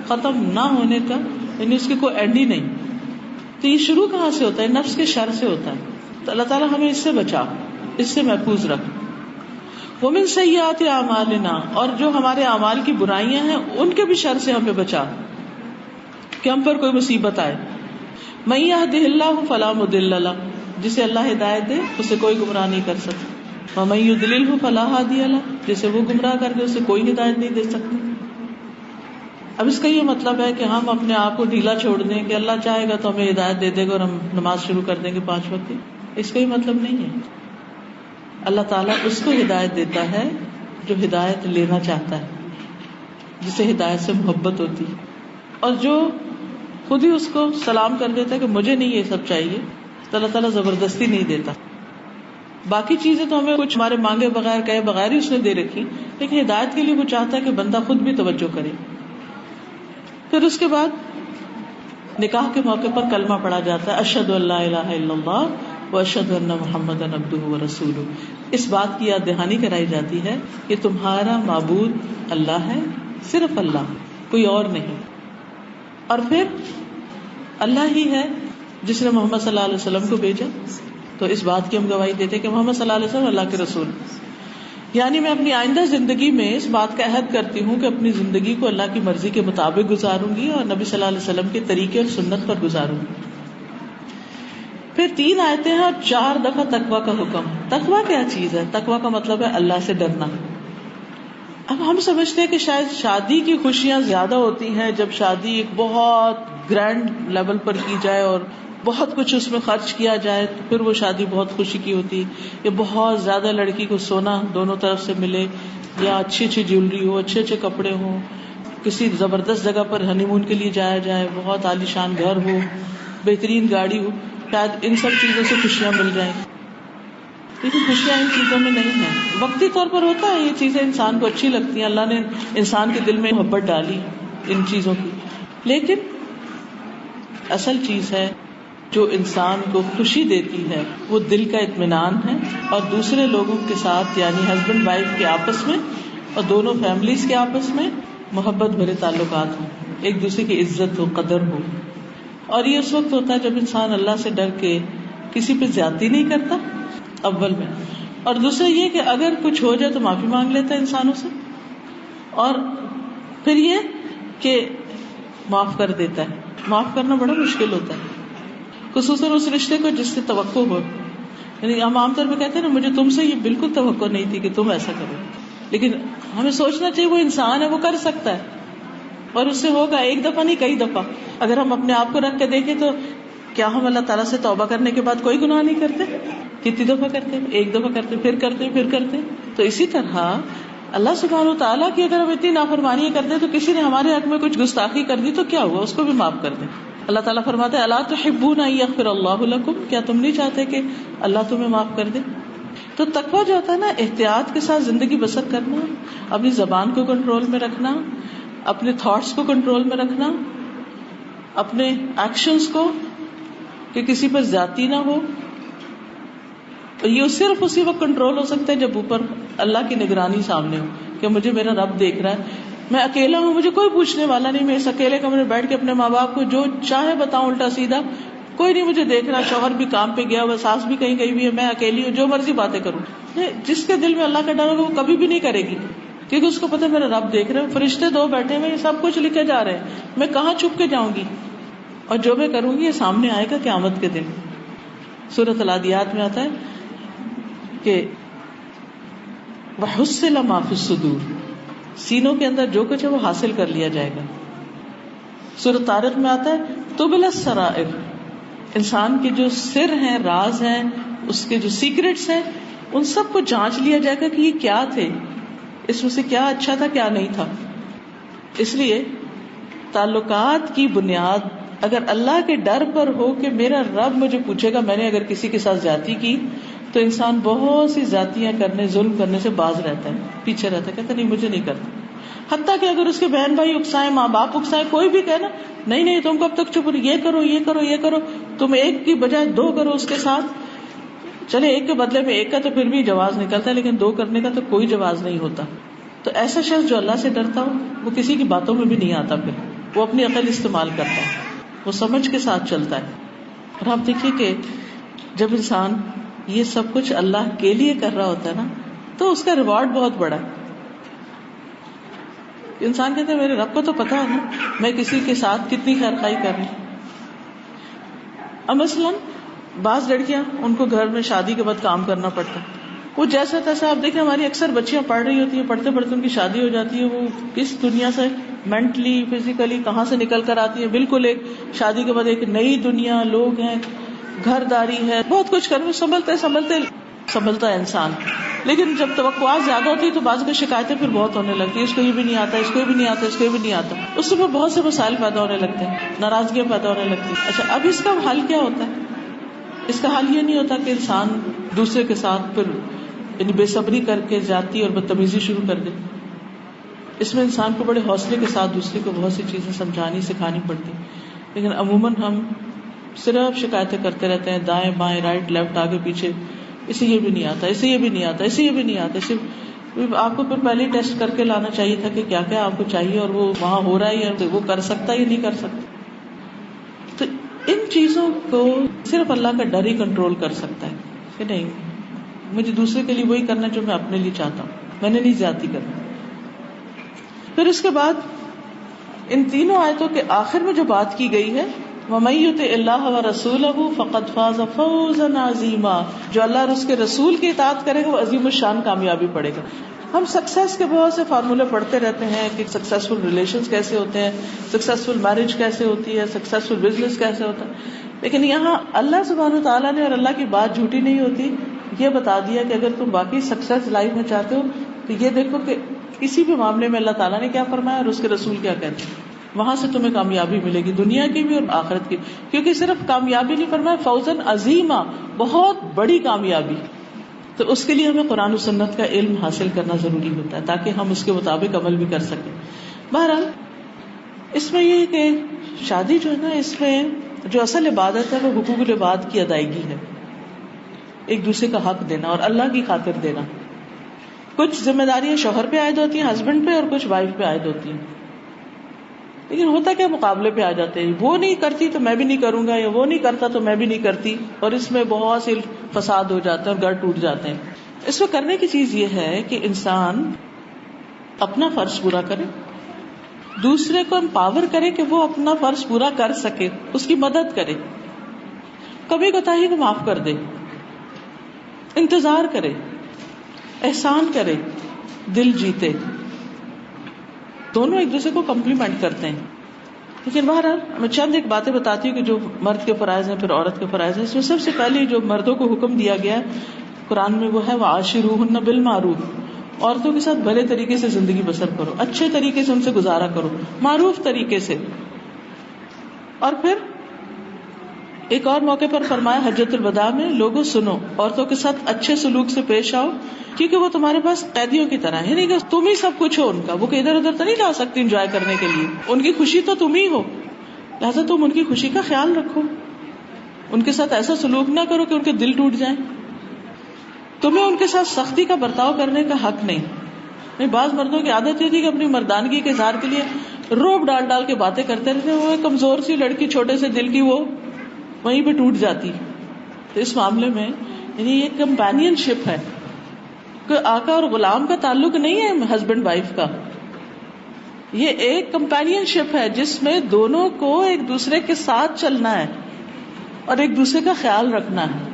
ختم نہ ہونے کا, یعنی اس کی کوئی اینڈ ہی نہیں. تو یہ شروع کہاں سے ہوتا ہے؟ نفس کے شر سے ہوتا ہے. تو اللہ تعالیٰ ہمیں اس سے بچا, اس سے محفوظ رکھ. وَمِن سَيِّئَاتِ أَعْمَالِنَا, اور جو ہمارے اعمال کی برائیاں ہیں ان کے بھی شر سے ہمیں بچا کہ ہم پر کوئی مصیبت آئے. مَن يَهْدِهِ اللَّهُ فَلَا مُضِلَّ لَهُ, جسے اللہ ہدایت دے اسے کوئی گمراہ نہیں کر سکتا. وَمَن يُضْلِلْهُ فَلَا هَادِيَ لَهُ, جسے وہ گمراہ کر دے اسے کوئی ہدایت نہیں دے سکتا. اب اس کا یہ مطلب ہے کہ ہم اپنے آپ کو ڈھیلا چھوڑ دیں کہ اللہ چاہے گا تو ہمیں ہدایت دے دے گا اور ہم نماز شروع کر دیں گے 5 وقت کی. اس کا یہ مطلب نہیں ہے. اللہ تعالیٰ اس کو ہدایت دیتا ہے جو ہدایت لینا چاہتا ہے, جسے ہدایت سے محبت ہوتی ہے, اور جو خود ہی اس کو سلام کر دیتا ہے کہ مجھے نہیں یہ سب چاہیے, تو اللہ تعالیٰ زبردستی نہیں دیتا. باقی چیزیں تو ہمیں کچھ ہمارے مانگے بغیر کہے بغیر ہی اس نے دے رکھی, لیکن ہدایت کے لیے وہ چاہتا ہے کہ بندہ خود بھی توجہ کرے. پھر اس کے بعد نکاح کے موقع پر کلمہ پڑھا جاتا ہے, اشہد ان لا الہ الا اللہ واشہد ان محمدًا عبدہ ورسولہ. اس بات کی یاد دہانی کرائی جاتی ہے کہ تمہارا معبود اللہ ہے, صرف اللہ, کوئی اور نہیں. اور پھر اللہ ہی ہے جس نے محمد صلی اللہ علیہ وسلم کو بھیجا, تو اس بات کی ہم گواہی دیتے کہ محمد صلی اللہ علیہ وسلم اللہ کے رسول. یعنی میں اپنی آئندہ زندگی میں اس بات کا عہد کرتی ہوں کہ اپنی زندگی کو اللہ کی مرضی کے مطابق گزاروں گی اور نبی صلی اللہ علیہ وسلم کے طریقے اور سنت پر گزاروں گی. پھر 3 آیتیں ہیں اور 4 دفعہ تقویٰ کا حکم. تقویٰ کیا چیز ہے؟ تقویٰ کا مطلب ہے اللہ سے ڈرنا. اب ہم سمجھتے ہیں کہ شاید شادی کی خوشیاں زیادہ ہوتی ہیں جب شادی ایک بہت گرینڈ لیول پر کی جائے اور بہت کچھ اس میں خرچ کیا جائے تو پھر وہ شادی بہت خوشی کی ہوتی، یا بہت زیادہ لڑکی کو سونا دونوں طرف سے ملے، یا اچھی اچھی جیولری ہو، اچھے اچھے کپڑے ہوں، کسی زبردست جگہ پر ہنی مون کے لیے جایا جائے، بہت عالیشان گھر ہو، بہترین گاڑی ہو، شاید ان سب چیزوں سے خوشیاں مل جائیں. لیکن خوشیاں ان چیزوں میں نہیں ہیں. وقتی طور پر ہوتا ہے یہ چیزیں انسان کو اچھی لگتی ہیں، اللہ نے انسان کے دل میں محبت ڈالی ان چیزوں کی، لیکن اصل چیز ہے جو انسان کو خوشی دیتی ہے وہ دل کا اطمینان ہے، اور دوسرے لوگوں کے ساتھ یعنی ہسبینڈ وائف کے آپس میں اور دونوں فیملیز کے آپس میں محبت بھرے تعلقات ہوں، ایک دوسرے کی عزت ہو، قدر ہو. اور یہ اس وقت ہوتا ہے جب انسان اللہ سے ڈر کے کسی پہ زیادتی نہیں کرتا اول میں، اور دوسرا یہ کہ اگر کچھ ہو جائے تو معافی مانگ لیتا ہے انسانوں سے، اور پھر یہ کہ معاف کر دیتا ہے. معاف کرنا بڑا مشکل ہوتا ہے، خصوصاً اس رشتے کو جس سے توقع ہو. یعنی ہم عام طور پہ کہتے ہیں نا مجھے تم سے یہ بالکل توقع نہیں تھی کہ تم ایسا کرو، لیکن ہمیں سوچنا چاہیے وہ انسان ہے، وہ کر سکتا ہے اور اس سے ہوگا، ایک دفعہ نہیں کئی دفعہ. اگر ہم اپنے آپ کو رکھ کے دیکھیں تو کیا ہم اللہ تعالیٰ سے توبہ کرنے کے بعد کوئی گناہ نہیں کرتے؟ کتنی دفعہ کرتے ہیں؟ ایک دفعہ کرتے، پھر کرتے، پھر کرتے. تو اسی طرح اللہ سبحانہ وتعالیٰ کی اگر ہم اتنی نافرمانیاں کرتے ہیں تو کسی نے ہمارے حق میں کچھ گستاخی کر دی تو کیا ہوا، اس کو بھی معاف کر دیں. اللہ تعالیٰ فرماتے ہیں الا تحبون ان یغفر اللہ لکم، کیا تم نہیں چاہتے کہ اللہ تمہیں معاف کر دے؟ تو تقویٰ جو ہوتا ہے نا، احتیاط کے ساتھ زندگی بسر کرنا، اپنی زبان کو کنٹرول میں رکھنا، اپنے تھاٹس کو کنٹرول میں رکھنا، اپنے ایکشنز کو کہ کسی پر زیادتی نہ ہو. یہ صرف اسی وقت کنٹرول ہو سکتا ہے جب اوپر اللہ کی نگرانی سامنے ہو کہ مجھے میرا رب دیکھ رہا ہے، میں اکیلا ہوں، مجھے کوئی پوچھنے والا نہیں، میں اس اکیلے کمرے میں بیٹھ کے اپنے ماں باپ کو جو چاہے بتاؤں الٹا سیدھا، کوئی نہیں مجھے دیکھ رہا، شوہر بھی کام پہ گیا ہوا، ساس بھی کہیں بھی ہے، میں اکیلی ہوں، جو مرضی باتیں کروں. جس کے دل میں اللہ کا ڈر ہوگا وہ کبھی بھی نہیں کرے گی، کیونکہ اس کو پتا میرا رب دیکھ رہے ہیں، فرشتے دو بیٹھے ہوئے، یہ سب کچھ لکھے جا رہے ہیں، میں کہاں چھپ کے جاؤں گی، اور جو میں کروں گی یہ سامنے آئے گا قیامت کے دن. سورۃ العادیات میں آتا ہے کہ وَحُصِّلَ مَا فِي الصُّدُورِ، سینوں کے اندر جو کچھ ہے وہ حاصل کر لیا جائے گا. سورۃ طارق میں آتا ہے تُبْلَى السَّرَائِرُ، انسان کے جو سر ہیں، راز ہیں، اس کے جو سیکرٹس ہیں، ان سب کو جانچ لیا جائے گا کہ یہ کیا تھے، اس میں سے کیا اچھا تھا کیا نہیں تھا. اس لیے تعلقات کی بنیاد اگر اللہ کے ڈر پر ہو کہ میرا رب مجھے پوچھے گا، میں نے اگر کسی کے ساتھ زیادتی کی، تو انسان بہت سی زیادتیاں کرنے، ظلم کرنے سے باز رہتا ہے، پیچھے رہتا ہے، کہتا نہیں مجھے نہیں کرتا. حتیٰ کہ اگر اس کے بہن بھائی اکسائیں، ماں باپ اکسائیں، کوئی بھی کہے نا نہیں نہیں تم کب تک چپ رہو، یہ کرو یہ کرو یہ کرو، تم ایک کی بجائے دو کرو اس کے ساتھ، چلے ایک کے بدلے میں ایک کا تو پھر بھی جواز نکلتا ہے، لیکن دو کرنے کا تو کوئی جواز نہیں ہوتا. تو ایسا شخص جو اللہ سے ڈرتا ہو وہ کسی کی باتوں میں بھی نہیں آتا، پھر وہ اپنی عقل استعمال کرتا ہے، وہ سمجھ کے ساتھ چلتا ہے. اور آپ دیکھیے کہ جب انسان یہ سب کچھ اللہ کے لیے کر رہا ہوتا ہے نا تو اس کا ریوارڈ بہت بڑا ہے. انسان کہتے ہیں میرے رب کو تو پتا ہے نا میں کسی کے ساتھ کتنی خیر خائی کر رہی. اب مثلاً بعض لڑکیاں ان کو گھر میں شادی کے بعد کام کرنا پڑتا ہے، وہ جیسا تیسا، آپ دیکھیں ہماری اکثر بچیاں پڑھ رہی ہوتی ہیں، پڑھتے پڑھتے ان کی شادی ہو جاتی ہے، وہ کس دنیا سے مینٹلی فزیکلی کہاں سے نکل کر آتی ہیں، بالکل ایک شادی کے بعد ایک نئی دنیا، لوگ ہیں، گھر داری ہے، بہت کچھ کرنے سنبھلتا ہے انسان. لیکن جب توقعات زیادہ ہوتی ہے تو بعض کو شکایتیں پھر بہت ہونے لگتی ہے، اس کو یہ بھی نہیں آتا، اس کو بھی نہیں آتا، اس کو بھی نہیں آتا، اس سے بہت سے مسائل پیدا ہونے لگتے ہیں، ناراضگیاں پیدا ہونے لگتی ہیں. اچھا اب اس کا حل کیا ہوتا ہے؟ اس کا حل یہ نہیں ہوتا کہ انسان دوسرے کے ساتھ پھر یعنی بے صبری کر کے زیادتی اور بدتمیزی شروع کر دے. اس میں انسان کو بڑے حوصلے کے ساتھ دوسرے کو بہت سی چیزیں سمجھانی سکھانی پڑتی. لیکن عموماً ہم صرف شکایتیں کرتے رہتے ہیں، دائیں بائیں، رائٹ لیفٹ، آگے پیچھے، اسے یہ بھی نہیں آتا، اسے یہ بھی نہیں آتا، اسے یہ بھی نہیں آتا. صرف آپ کو پھر پہلے ہی ٹیسٹ کر کے لانا چاہیے تھا کہ کیا کیا آپ کو چاہیے اور وہ وہاں ہو رہا ہے یا وہ کر سکتا ہے یا نہیں کر سکتا. تو ان چیزوں کو صرف اللہ کا ڈر ہی کنٹرول کر سکتا ہے کہ نہیں مجھے دوسرے کے لیے وہی کرنا جو میں اپنے لیے چاہتا ہوں، میں نے نہیں زیادتی کرنا. پھر اس کے بعد ان تینوں آیتوں کے آخر میں جو بات کی گئی ہے وَمَن يُطِعِ اللَّهَ وَرَسُولَهُ فَقَدْ فَازَ فَوْزًا عَظِيمًا. جو اللہ اور اس کے رسول کی اطاعت کرے گا وہ عظیم الشان کامیابی پڑے گا. ہم سکسیس کے بہت سے فارمولے پڑھتے رہتے ہیں کہ سکسیسفل ریلیشنز کیسے ہوتے ہیں, سکسیسفل میرج کیسے ہوتی ہے, سکسیسفل بزنس کیسے ہوتا ہے, لیکن یہاں اللہ سبحانہ وتعالیٰ نے اور اللہ کی بات جھوٹی نہیں ہوتی یہ بتا دیا کہ اگر تم باقی سکسیس لائف میں چاہتے ہو تو یہ دیکھو کہ کسی بھی معاملے میں اللہ تعالیٰ نے کیا فرمایا اور اس کے رسول کیا کہتے ہیں, وہاں سے تمہیں کامیابی ملے گی دنیا کی بھی اور آخرت کی. کیونکہ صرف کامیابی نہیں فرمایا, فوزن عظیمہ, بہت بڑی کامیابی. تو اس کے لیے ہمیں قرآن و سنت کا علم حاصل کرنا ضروری ہوتا ہے تاکہ ہم اس کے مطابق عمل بھی کر سکیں. بہرحال اس میں یہ کہ شادی جو ہے نا, اس میں جو اصل عبادت ہے وہ حقوق العباد کی ادائیگی ہے, ایک دوسرے کا حق دینا اور اللہ کی خاطر دینا. کچھ ذمہ داریاں شوہر پہ عائد ہوتی ہیں, ہسبینڈ پہ, اور کچھ وائف پہ عائد ہوتی ہیں. لیکن ہوتا کیا مقابلے پہ آ جاتے ہیں, وہ نہیں کرتی تو میں بھی نہیں کروں گا, یا وہ نہیں کرتا تو میں بھی نہیں کرتی, اور اس میں بہت سے فساد ہو جاتے ہیں اور گھر ٹوٹ جاتے ہیں. اس میں کرنے کی چیز یہ ہے کہ انسان اپنا فرض پورا کرے, دوسرے کو امپاور کرے کہ وہ اپنا فرض پورا کر سکے, اس کی مدد کرے, کبھی کوتاہی کو معاف کر دے, انتظار کرے, احسان کرے, دل جیتے. دونوں ایک دوسرے کو کمپلیمنٹ کرتے ہیں. لیکن بہرحال میں چند ایک باتیں بتاتی ہوں کہ جو مرد کے فرائض ہیں پھر عورت کے فرائض ہیں. اس میں سب سے پہلے جو مردوں کو حکم دیا گیا قرآن میں وہ ہے وَعَاشِرُوهُنَّ بِالْمَعْرُوفِ, عورتوں کے ساتھ بھلے طریقے سے زندگی بسر کرو, اچھے طریقے سے ان سے گزارا کرو, معروف طریقے سے. اور پھر ایک اور موقع پر فرمایا حجۃ الوداع میں, لوگوں سنو, عورتوں کے ساتھ اچھے سلوک سے پیش آؤ کیونکہ وہ تمہارے پاس قیدیوں کی طرح ہے, نہیں کہ تم ہی سب کچھ ہو ان کا, وہ کہ ادھر ادھر تو نہیں جا سکتی انجوائے کرنے کے لیے, ان کی خوشی تو تم ہی ہو, لہٰذا تم ان کی خوشی کا خیال رکھو, ان کے ساتھ ایسا سلوک نہ کرو کہ ان کے دل ٹوٹ جائیں. تمہیں ان کے ساتھ سختی کا برتاؤ کرنے کا حق نہیں. بعض مردوں کی عادت یہ تھی کہ اپنی مردانگی کے اظہار کے لیے روب ڈال ڈال کے باتیں کرتے رہتے, وہ کمزور سی لڑکی چھوٹے سے دل کی وہ وہیں پہ ٹوٹ جاتی. تو اس معاملے میں یعنی یہ کمپینین شپ ہے, کوئی آقا اور غلام کا تعلق نہیں ہے ہسبینڈ وائف کا, یہ ایک کمپینین شپ ہے جس میں دونوں کو ایک دوسرے کے ساتھ چلنا ہے اور ایک دوسرے کا خیال رکھنا ہے.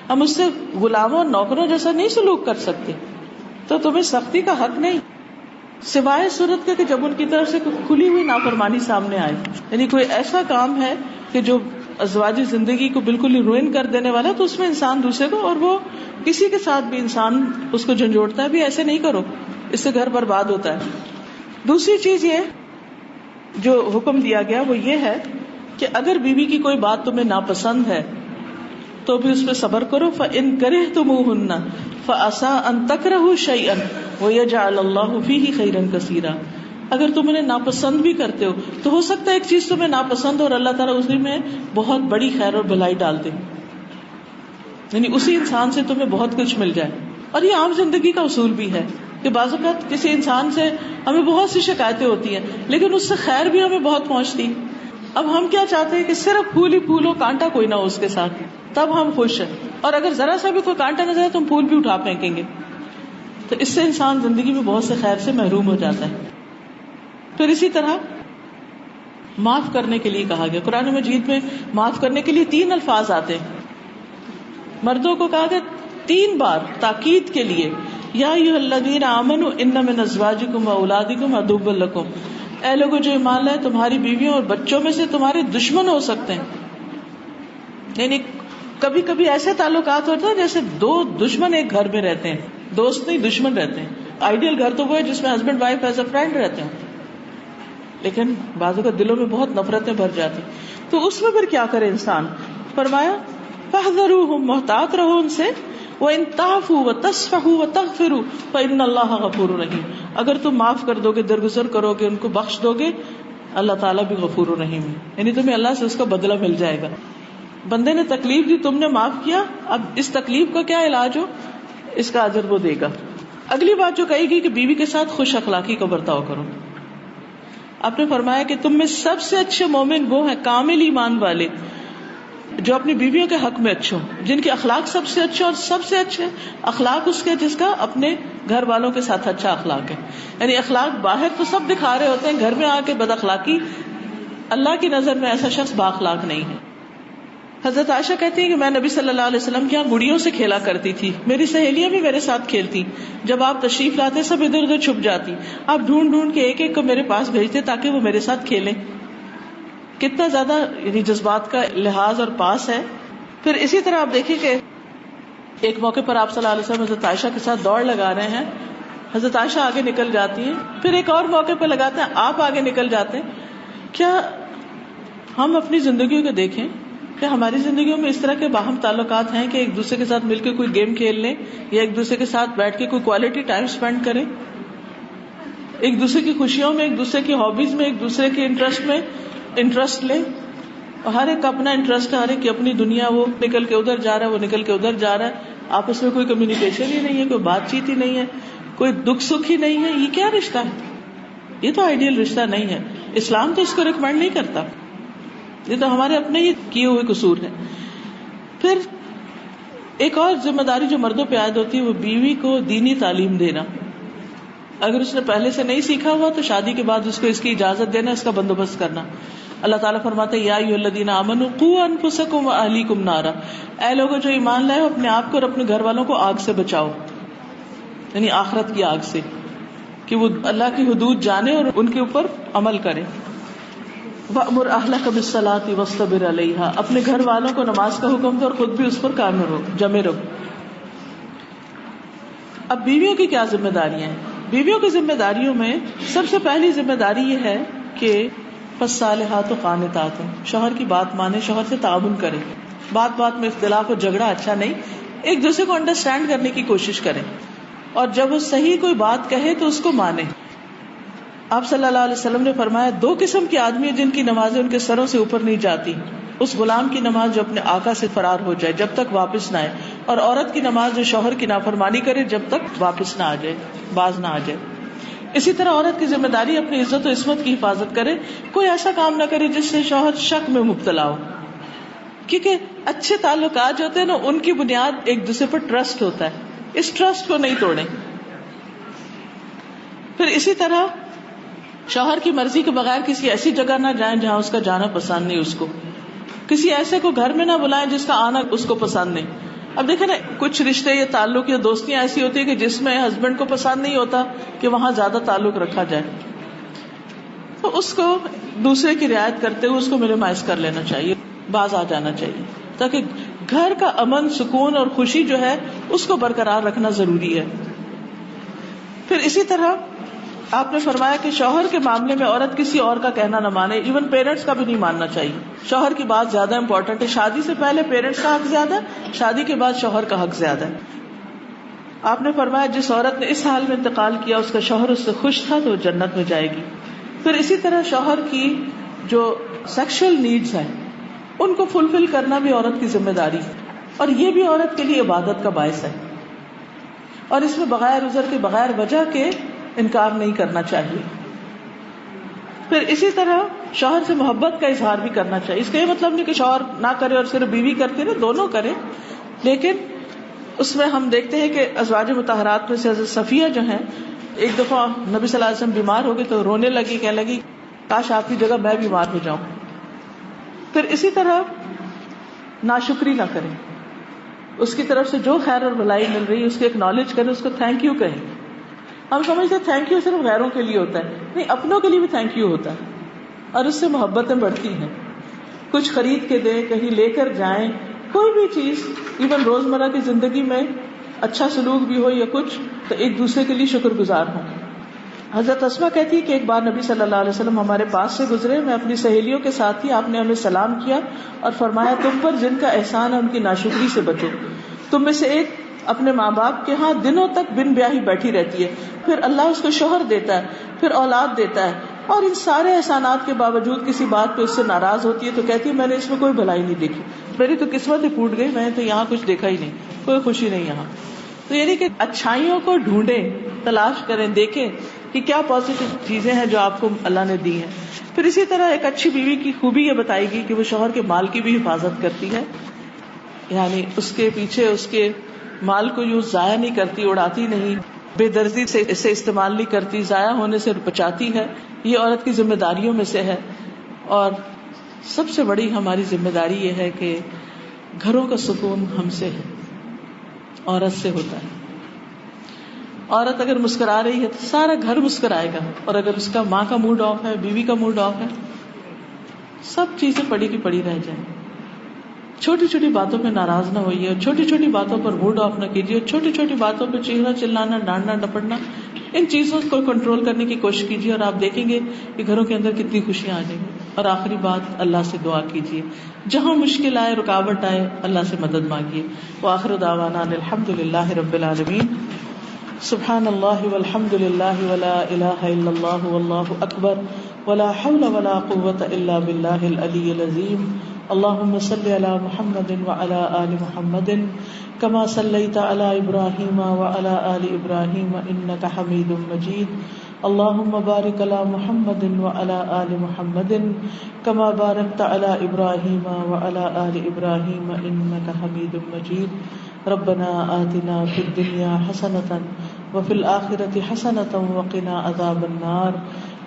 ہم اس سے غلاموں اور نوکروں جیسا نہیں سلوک کر سکتے. تو تمہیں سختی کا حق نہیں, سوائے صورت کے کہ جب ان کی طرف سے کھلی ہوئی نافرمانی سامنے آئے, یعنی کوئی ایسا کام ہے کہ جو ازواجی زندگی کو بالکل ہی روئن کر دینے والا, تو اس میں انسان دوسرے کو, اور وہ کسی کے ساتھ بھی انسان اس کو جھنجھوڑتا ہے بھی ایسے نہیں کرو, اس سے گھر برباد ہوتا ہے. دوسری چیز یہ جو حکم دیا گیا وہ یہ ہے کہ اگر بیوی کی کوئی بات تمہیں ناپسند ہے تو بھی اس پہ صبر کرو. فَإِن كَرِهْتُمُوهُنَّ فَعَسَىٰ أَن تَكْرَهُوا شَيْئًا وَيَجْعَلَ اللَّهُ فِيهِ خَيْرًا كَثِيرًا. اگر تم انہیں ناپسند بھی کرتے ہو تو ہو سکتا ہے ایک چیز تمہیں ناپسند اور اللہ تعالیٰ اسی میں بہت بڑی خیر اور بھلائی ڈال دے, یعنی اسی انسان سے تمہیں بہت کچھ مل جائے. اور یہ عام زندگی کا اصول بھی ہے کہ بعض اوقات کسی انسان سے ہمیں بہت سی شکایتیں ہوتی ہیں لیکن اس سے خیر بھی ہمیں بہت پہنچتی. اب ہم کیا چاہتے ہیں کہ صرف پھول ہی پھول ہو, کانٹا کوئی نہ ہو اس کے ساتھ, تب ہم خوش ہیں. اور اگر ذرا سا بھی کوئی کانٹا نظر آئے تو ہم پھول بھی اٹھا پھینکیں گے. تو اس سے انسان زندگی میں بہت سے خیر سے محروم ہو جاتا ہے. پھر اسی طرح معاف کرنے کے لیے کہا گیا. قرآن مجید میں معاف کرنے کے لیے 3 الفاظ آتے ہیں. مردوں کو کہا گیا 3 بار تاکید کے لیے, یا ایھا الذین آمنوا ان من ازواجکم واولادکم عدو لکم, اے لوگوں جو ایمان لائے تمہاری بیویوں اور بچوں میں سے تمہارے دشمن ہو سکتے ہیں. یعنی کبھی کبھی ایسے تعلقات ہوتے ہیں جیسے 2 دشمن ایک گھر میں رہتے ہیں, دوست نہیں دشمن رہتے ہیں. آئیڈیل گھر تو وہ ہے جس میں husband wife as a friend رہتے ہیں, لیکن بعضوں کا دلوں میں بہت نفرتیں بھر جاتی. تو اس میں پھر کیا کرے انسان؟ فرمایا فاحذروہم, محتاط رہو ان سے. وَإِن تَعْفُوا وَتَصْفَحُوا وَتَغْفِرُوا فَإِنَّ اللَّهَ غَفُورٌ رَحِيمٌ. اگر تم معاف کر دو گے, درگزر کرو گے, ان کو بخش دو گے, اللہ تعالیٰ بھی غفور الرحیم ہے, یعنی تمہیں اللہ سے اس کا بدلہ مل جائے گا. بندے نے تکلیف دی, تم نے معاف کیا, اب اس تکلیف کا کیا علاج ہو, اس کا اجر وہ دے گا. اگلی بات جو کہی گئی کہ بیوی کے ساتھ خوش اخلاقی کا برتاؤ کرو. آپ نے فرمایا کہ تم میں سب سے اچھے مومن وہ ہیں کامل ایمان والے جو اپنی بیویوں کے حق میں اچھے ہوں, جن کے اخلاق سب سے اچھے, اور سب سے اچھے اخلاق اس کے جس کا اپنے گھر والوں کے ساتھ اچھا اخلاق ہے. یعنی اخلاق باہر تو سب دکھا رہے ہوتے ہیں, گھر میں آ کے بد اخلاقی اللہ کی نظر میں ایسا شخص بااخلاق نہیں ہے. حضرت عائشہ کہتی ہیں کہ میں نبی صلی اللہ علیہ وسلم کے یہاں گڑیوں سے کھیلا کرتی تھی. میری سہیلیاں بھی میرے ساتھ کھیلتی. جب آپ تشریف لاتے سب ادھر ادھر چھپ جاتی. آپ ڈھونڈ ڈھونڈ کے ایک ایک کو میرے پاس بھیجتے تاکہ وہ میرے ساتھ کھیلیں. کتنا زیادہ یعنی جذبات کا لحاظ اور پاس ہے. پھر اسی طرح آپ دیکھیں کہ ایک موقع پر آپ صلی اللہ علیہ وسلم حضرت عائشہ کے ساتھ دوڑ لگا رہے ہیں. حضرت عائشہ آگے نکل جاتی ہیں. پھر ایک اور موقع پہ لگاتے ہیں, آپ آگے نکل جاتے ہیں. کیا ہم اپنی زندگیوں کو دیکھیں کہ ہماری زندگیوں میں اس طرح کے باہم تعلقات ہیں کہ ایک دوسرے کے ساتھ مل کے کوئی گیم کھیل لیں یا ایک دوسرے کے ساتھ بیٹھ کے کوئی کوالٹی ٹائم اسپینڈ کریں, ایک دوسرے کی خوشیوں میں, ایک دوسرے کی ہابیز میں, ایک دوسرے کے انٹرسٹ میں انٹرسٹ لیں. اور ہر ایک اپنا انٹرسٹ ہے, ہر ایک کی اپنی دنیا, وہ نکل کے ادھر جا رہا ہے, وہ نکل کے ادھر جا رہا ہے. آپس میں کوئی کمیونیکیشن ہی نہیں ہے, کوئی بات چیت ہی نہیں ہے, کوئی دکھ سکھ ہی نہیں ہے. یہ کیا رشتہ ہے؟ یہ تو آئیڈیل رشتہ نہیں ہے. اسلام تو اس کو ریکمینڈ نہیں کرتا. یہ تو ہمارے اپنے ہی کیے ہوئے قصور ہے. پھر ایک اور ذمہ داری جو مردوں پہ عائد ہوتی ہے وہ بیوی کو دینی تعلیم دینا. اگر اس نے پہلے سے نہیں سیکھا ہوا تو شادی کے بعد اس کو اس کی اجازت دینا, اس کا بندوبست کرنا. اللہ تعالیٰ فرماتے ہیں یا ایھا الذین آمنوا قوا انفسکم واہلیکم نارا, اے لوگوں جو ایمان لائے ہو اپنے آپ کو اور اپنے گھر والوں کو آگ سے بچاؤ, یعنی آخرت کی آگ سے, کہ وہ اللہ کی حدود جانے اور ان کے اوپر عمل کرے. وَأْمُرْ أَهْلَكَ بِالصَّلَاةِ وَاصْطَبِرْ عَلَيْهَا, اپنے گھر والوں کو نماز کا حکم دو اور خود بھی اس پر کام رہو, جمے رہو. اب بیویوں کی کیا ذمہ داریاں ہیں؟ بیویوں کی ذمہ داریوں میں سب سے پہلی ذمہ داری یہ ہے کہ فالصالحات قانتات, شوہر کی بات مانے, شوہر سے تعاون کرے. بات بات میں اختلاف اور جھگڑا اچھا نہیں, ایک دوسرے کو انڈرسٹینڈ کرنے کی کوشش کریں, اور جب وہ صحیح کوئی بات کہے تو اس کو مانے. آپ صلی اللہ علیہ وسلم نے فرمایا 2 قسم کے آدمی جن کی نمازیں ان کے سروں سے اوپر نہیں جاتی, اس غلام کی نماز جو اپنے آقا سے فرار ہو جائے جب تک واپس نہ آئے, اور عورت کی نماز جو شوہر کی نافرمانی کرے جب تک واپس نہ آ جائے, باز نہ آ جائے. اسی طرح عورت کی ذمہ داری اپنی عزت و عصمت کی حفاظت کرے, کوئی ایسا کام نہ کرے جس سے شوہر شک میں مبتلا ہو, کیونکہ اچھے تعلقات جو ہوتے ہیں نا ان کی بنیاد ایک دوسرے پر ٹرسٹ ہوتا ہے, اس ٹرسٹ کو نہیں توڑیں. پھر اسی طرح شوہر کی مرضی کے بغیر کسی ایسی جگہ نہ جائیں جہاں اس کا جانا پسند نہیں اس کو, کسی ایسے کو گھر میں نہ بلائیں جس کا آنا اس کو پسند نہیں. اب دیکھیں نا, کچھ رشتے یا تعلق یا دوستیاں ایسی ہوتی ہیں کہ جس میں ہسبینڈ کو پسند نہیں ہوتا کہ وہاں زیادہ تعلق رکھا جائے, تو اس کو دوسرے کی رعایت کرتے ہوئے اس کو منیمائز کر لینا چاہیے, باز آ جانا چاہیے, تاکہ گھر کا امن, سکون اور خوشی جو ہے اس کو برقرار رکھنا ضروری ہے. پھر اسی طرح آپ نے فرمایا کہ شوہر کے معاملے میں عورت کسی اور کا کہنا نہ مانے, ایون پیرنٹس کا بھی نہیں ماننا چاہیے. شوہر کی بات زیادہ امپورٹنٹ ہے. شادی سے پہلے پیرنٹس کا حق زیادہ ہے, شادی کے بعد شوہر کا حق زیادہ ہے. آپ نے فرمایا جس عورت نے اس حال میں انتقال کیا اس کا شوہر اس سے خوش تھا تو وہ جنت میں جائے گی. پھر اسی طرح شوہر کی جو سیکشل نیڈز ہیں ان کو فلفل کرنا بھی عورت کی ذمہ داری ہے, اور یہ بھی عورت کے لیے عبادت کا باعث ہے, اور اس میں بغیر عذر کے, بغیر وجہ کے انکار نہیں کرنا چاہیے. پھر اسی طرح شوہر سے محبت کا اظہار بھی کرنا چاہیے. اس کا یہ مطلب نہیں کہ شوہر نہ کرے اور صرف بیوی کرتی رہے, دونوں کریں, لیکن اس میں ہم دیکھتے ہیں کہ ازواج مطہرات میں سے حضرت صفیہ جو ہیں, ایک دفعہ نبی صلی اللہ علیہ وسلم بیمار ہو گئے تو رونے لگی, کہنے لگی کاش آپ کی جگہ میں بیمار ہو جاؤں. پھر اسی طرح ناشکری نہ کریں, اس کی طرف سے جو خیر اور بھلائی مل رہی ہے اس کو ایکنالج کریں, اس کو تھینک یو کہیں. ہم سمجھتے ہیں تھینک یو صرف غیروں کے لیے ہوتا ہے, نہیں, اپنوں کے لیے بھی تھینک یو ہوتا ہے, اور اس سے محبتیں بڑھتی ہیں. کچھ خرید کے دیں, کہیں لے کر جائیں, کوئی بھی چیز, ایون روزمرہ کی زندگی میں اچھا سلوک بھی ہو یا کچھ, تو ایک دوسرے کے لیے شکر گزار ہوں. حضرت اسماء کہتی ہے کہ ایک بار نبی صلی اللہ علیہ وسلم ہمارے پاس سے گزرے, میں اپنی سہیلیوں کے ساتھ تھی, آپ نے ہمیں سلام کیا اور فرمایا تم پر جن کا احسان ہے ان کی ناشکری سے بچو. تم میں سے ایک اپنے ماں باپ کے ہاں دنوں تک بن بیاہی بیٹھی رہتی ہے, پھر اللہ اس کو شوہر دیتا ہے, پھر اولاد دیتا ہے, اور ان سارے احسانات کے باوجود کسی بات پہ اس سے ناراض ہوتی ہے تو کہتی ہے میں نے اس میں کوئی بھلائی نہیں دیکھی, میری تو قسمت ہی پھوٹ گئی, میں نے تو یہاں کچھ دیکھا ہی نہیں, کوئی خوشی نہیں یہاں. تو یعنی کہ اچھائیوں کو ڈھونڈیں, تلاش کریں, دیکھیں کہ کیا پازیٹیو چیزیں ہیں جو آپ کو اللہ نے دی ہیں. پھر اسی طرح ایک اچھی بیوی کی خوبی یہ بتائے گی کہ وہ شوہر کے مال کی بھی حفاظت کرتی ہے, یعنی اس کے پیچھے اس کے مال کو یوں ضائع نہیں کرتی, اڑاتی نہیں, بے دردی سے اسے استعمال نہیں کرتی, ضائع ہونے سے بچاتی ہے. یہ عورت کی ذمہ داریوں میں سے ہے. اور سب سے بڑی ہماری ذمہ داری یہ ہے کہ گھروں کا سکون ہم سے ہے، عورت سے ہوتا ہے. عورت اگر مسکرا رہی ہے تو سارا گھر مسکرائے گا، اور اگر اس کا ماں کا موڈ آف ہے، بیوی کا موڈ آف ہے، سب چیزیں پڑی کی پڑی رہ جائیں. چھوٹی چھوٹی باتوں پہ ناراض نہ ہوئیے، اور چھوٹی چھوٹی باتوں پر موڈ آف نہ کیجیے. چھوٹی چھوٹی باتوں پہ چیخنا چلانا، ڈانٹنا ڈپٹنا، ان چیزوں کو کنٹرول کرنے کی کوشش کیجیے، اور آپ دیکھیں گے کہ گھروں کے اندر کتنی خوشیاں آ جائیں گی. اور آخری بات، اللہ سے دعا کیجیے، جہاں مشکل آئے، رکاوٹ آئے، اللہ سے مدد مانگیے. وآخر دعوانا الحمد للہ رب العالمین. سبحان اللہ والحمد للہ ولا الہ الا اللہ واللہ اکبر ولا حول ولا قوة الا باللہ العلی العظیم. اللہم صل علی محمد وعلی آل محمد کما صلیت علی ابراہیم وعلی آل ابراہیم انک حمید مجید. اللہم بارک علی محمد وعلی آل محمد کما بارکت علی ابراہیم وعلی آل ابراہیم انک حمید مجید. ربنا آتنا فی الدنیا حسنة وفی الآخرة حسنة وقنا عذاب النار.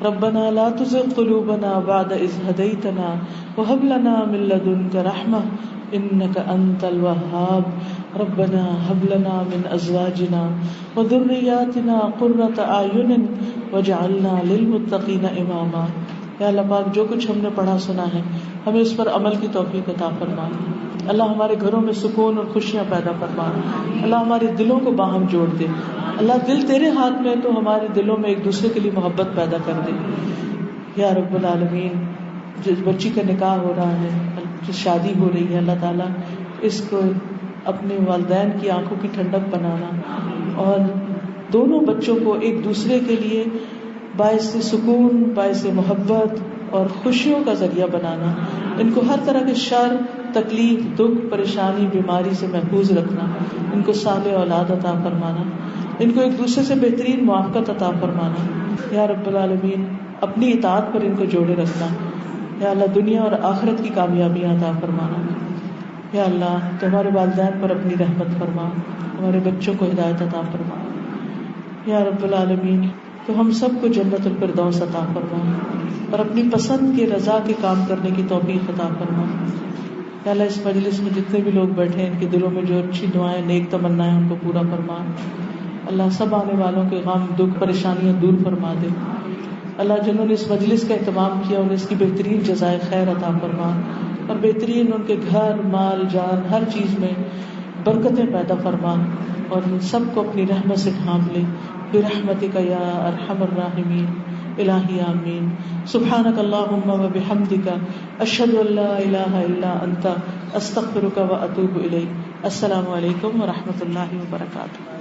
ربنا لا تزغ قلوبنا بعد إذ هديتنا وهب لنا من لدنك رحمة إنك أنت الوهاب. ربنا هب لنا من أزواجنا وذرياتنا قرة أعين واجعلنا للمتقين إماما. یا اللہ پاک، جو کچھ ہم نے پڑھا سنا ہے ہمیں اس پر عمل کی توفیق عطا فرما. اللہ ہمارے گھروں میں سکون اور خوشیاں پیدا فرما. اللہ ہمارے دلوں کو باہم جوڑ دے. اللہ دل تیرے ہاتھ میں ہے تو ہمارے دلوں میں ایک دوسرے کے لیے محبت پیدا کر دے. یا رب العالمین، جس بچی کا نکاح ہو رہا ہے، جس شادی ہو رہی ہے، اللہ تعالیٰ اس کو اپنے والدین کی آنکھوں کی ٹھنڈک بنانا، اور دونوں بچوں کو ایک دوسرے کے لیے باعث سکون، باعث محبت اور خوشیوں کا ذریعہ بنانا. ان کو ہر طرح کے شر، تکلیف، دکھ، پریشانی، بیماری سے محفوظ رکھنا. ان کو صالح اولاد عطا فرمانا. ان کو ایک دوسرے سے بہترین موافقت عطا فرمانا. یا رب العالمین، اپنی اطاعت پر ان کو جوڑے رکھنا. یا اللہ، دنیا اور آخرت کی کامیابیاں عطا فرمانا. یا اللہ، تو ہمارے والدین پر اپنی رحمت فرما، ہمارے بچوں کو ہدایت عطا فرما. یا رب العالمین، تو ہم سب کو جنت الفردوس عطا فرما، اور اپنی پسند کے رضا کے کام کرنے کی توفیق عطا فرما. یا اللہ، اس مجلس میں جتنے بھی لوگ بیٹھے ہیں، ان کے دلوں میں جو اچھی دعائیں، نیک تمنائیں، ان کو پورا فرما. اللہ، سب آنے والوں کے غم، دکھ، پریشانیاں دور فرما دے. اللہ، جنہوں نے اس مجلس کا اہتمام کیا انہیں اس کی بہترین جزائے خیر عطا فرما، اور بہترین ان کے گھر، مال، جان، ہر چیز میں برکتیں پیدا فرما، اور ان سب کو اپنی رحمت سے ڈھانپ لے. برحمتک یا ارحم الراحمین. الہی آمین. سبحانک اللہم و بحمدک، اشہد ان لا الہ الا انت، استغفرک و اتوب الیک. السلام علیکم و رحمۃ اللہ وبرکاتہ.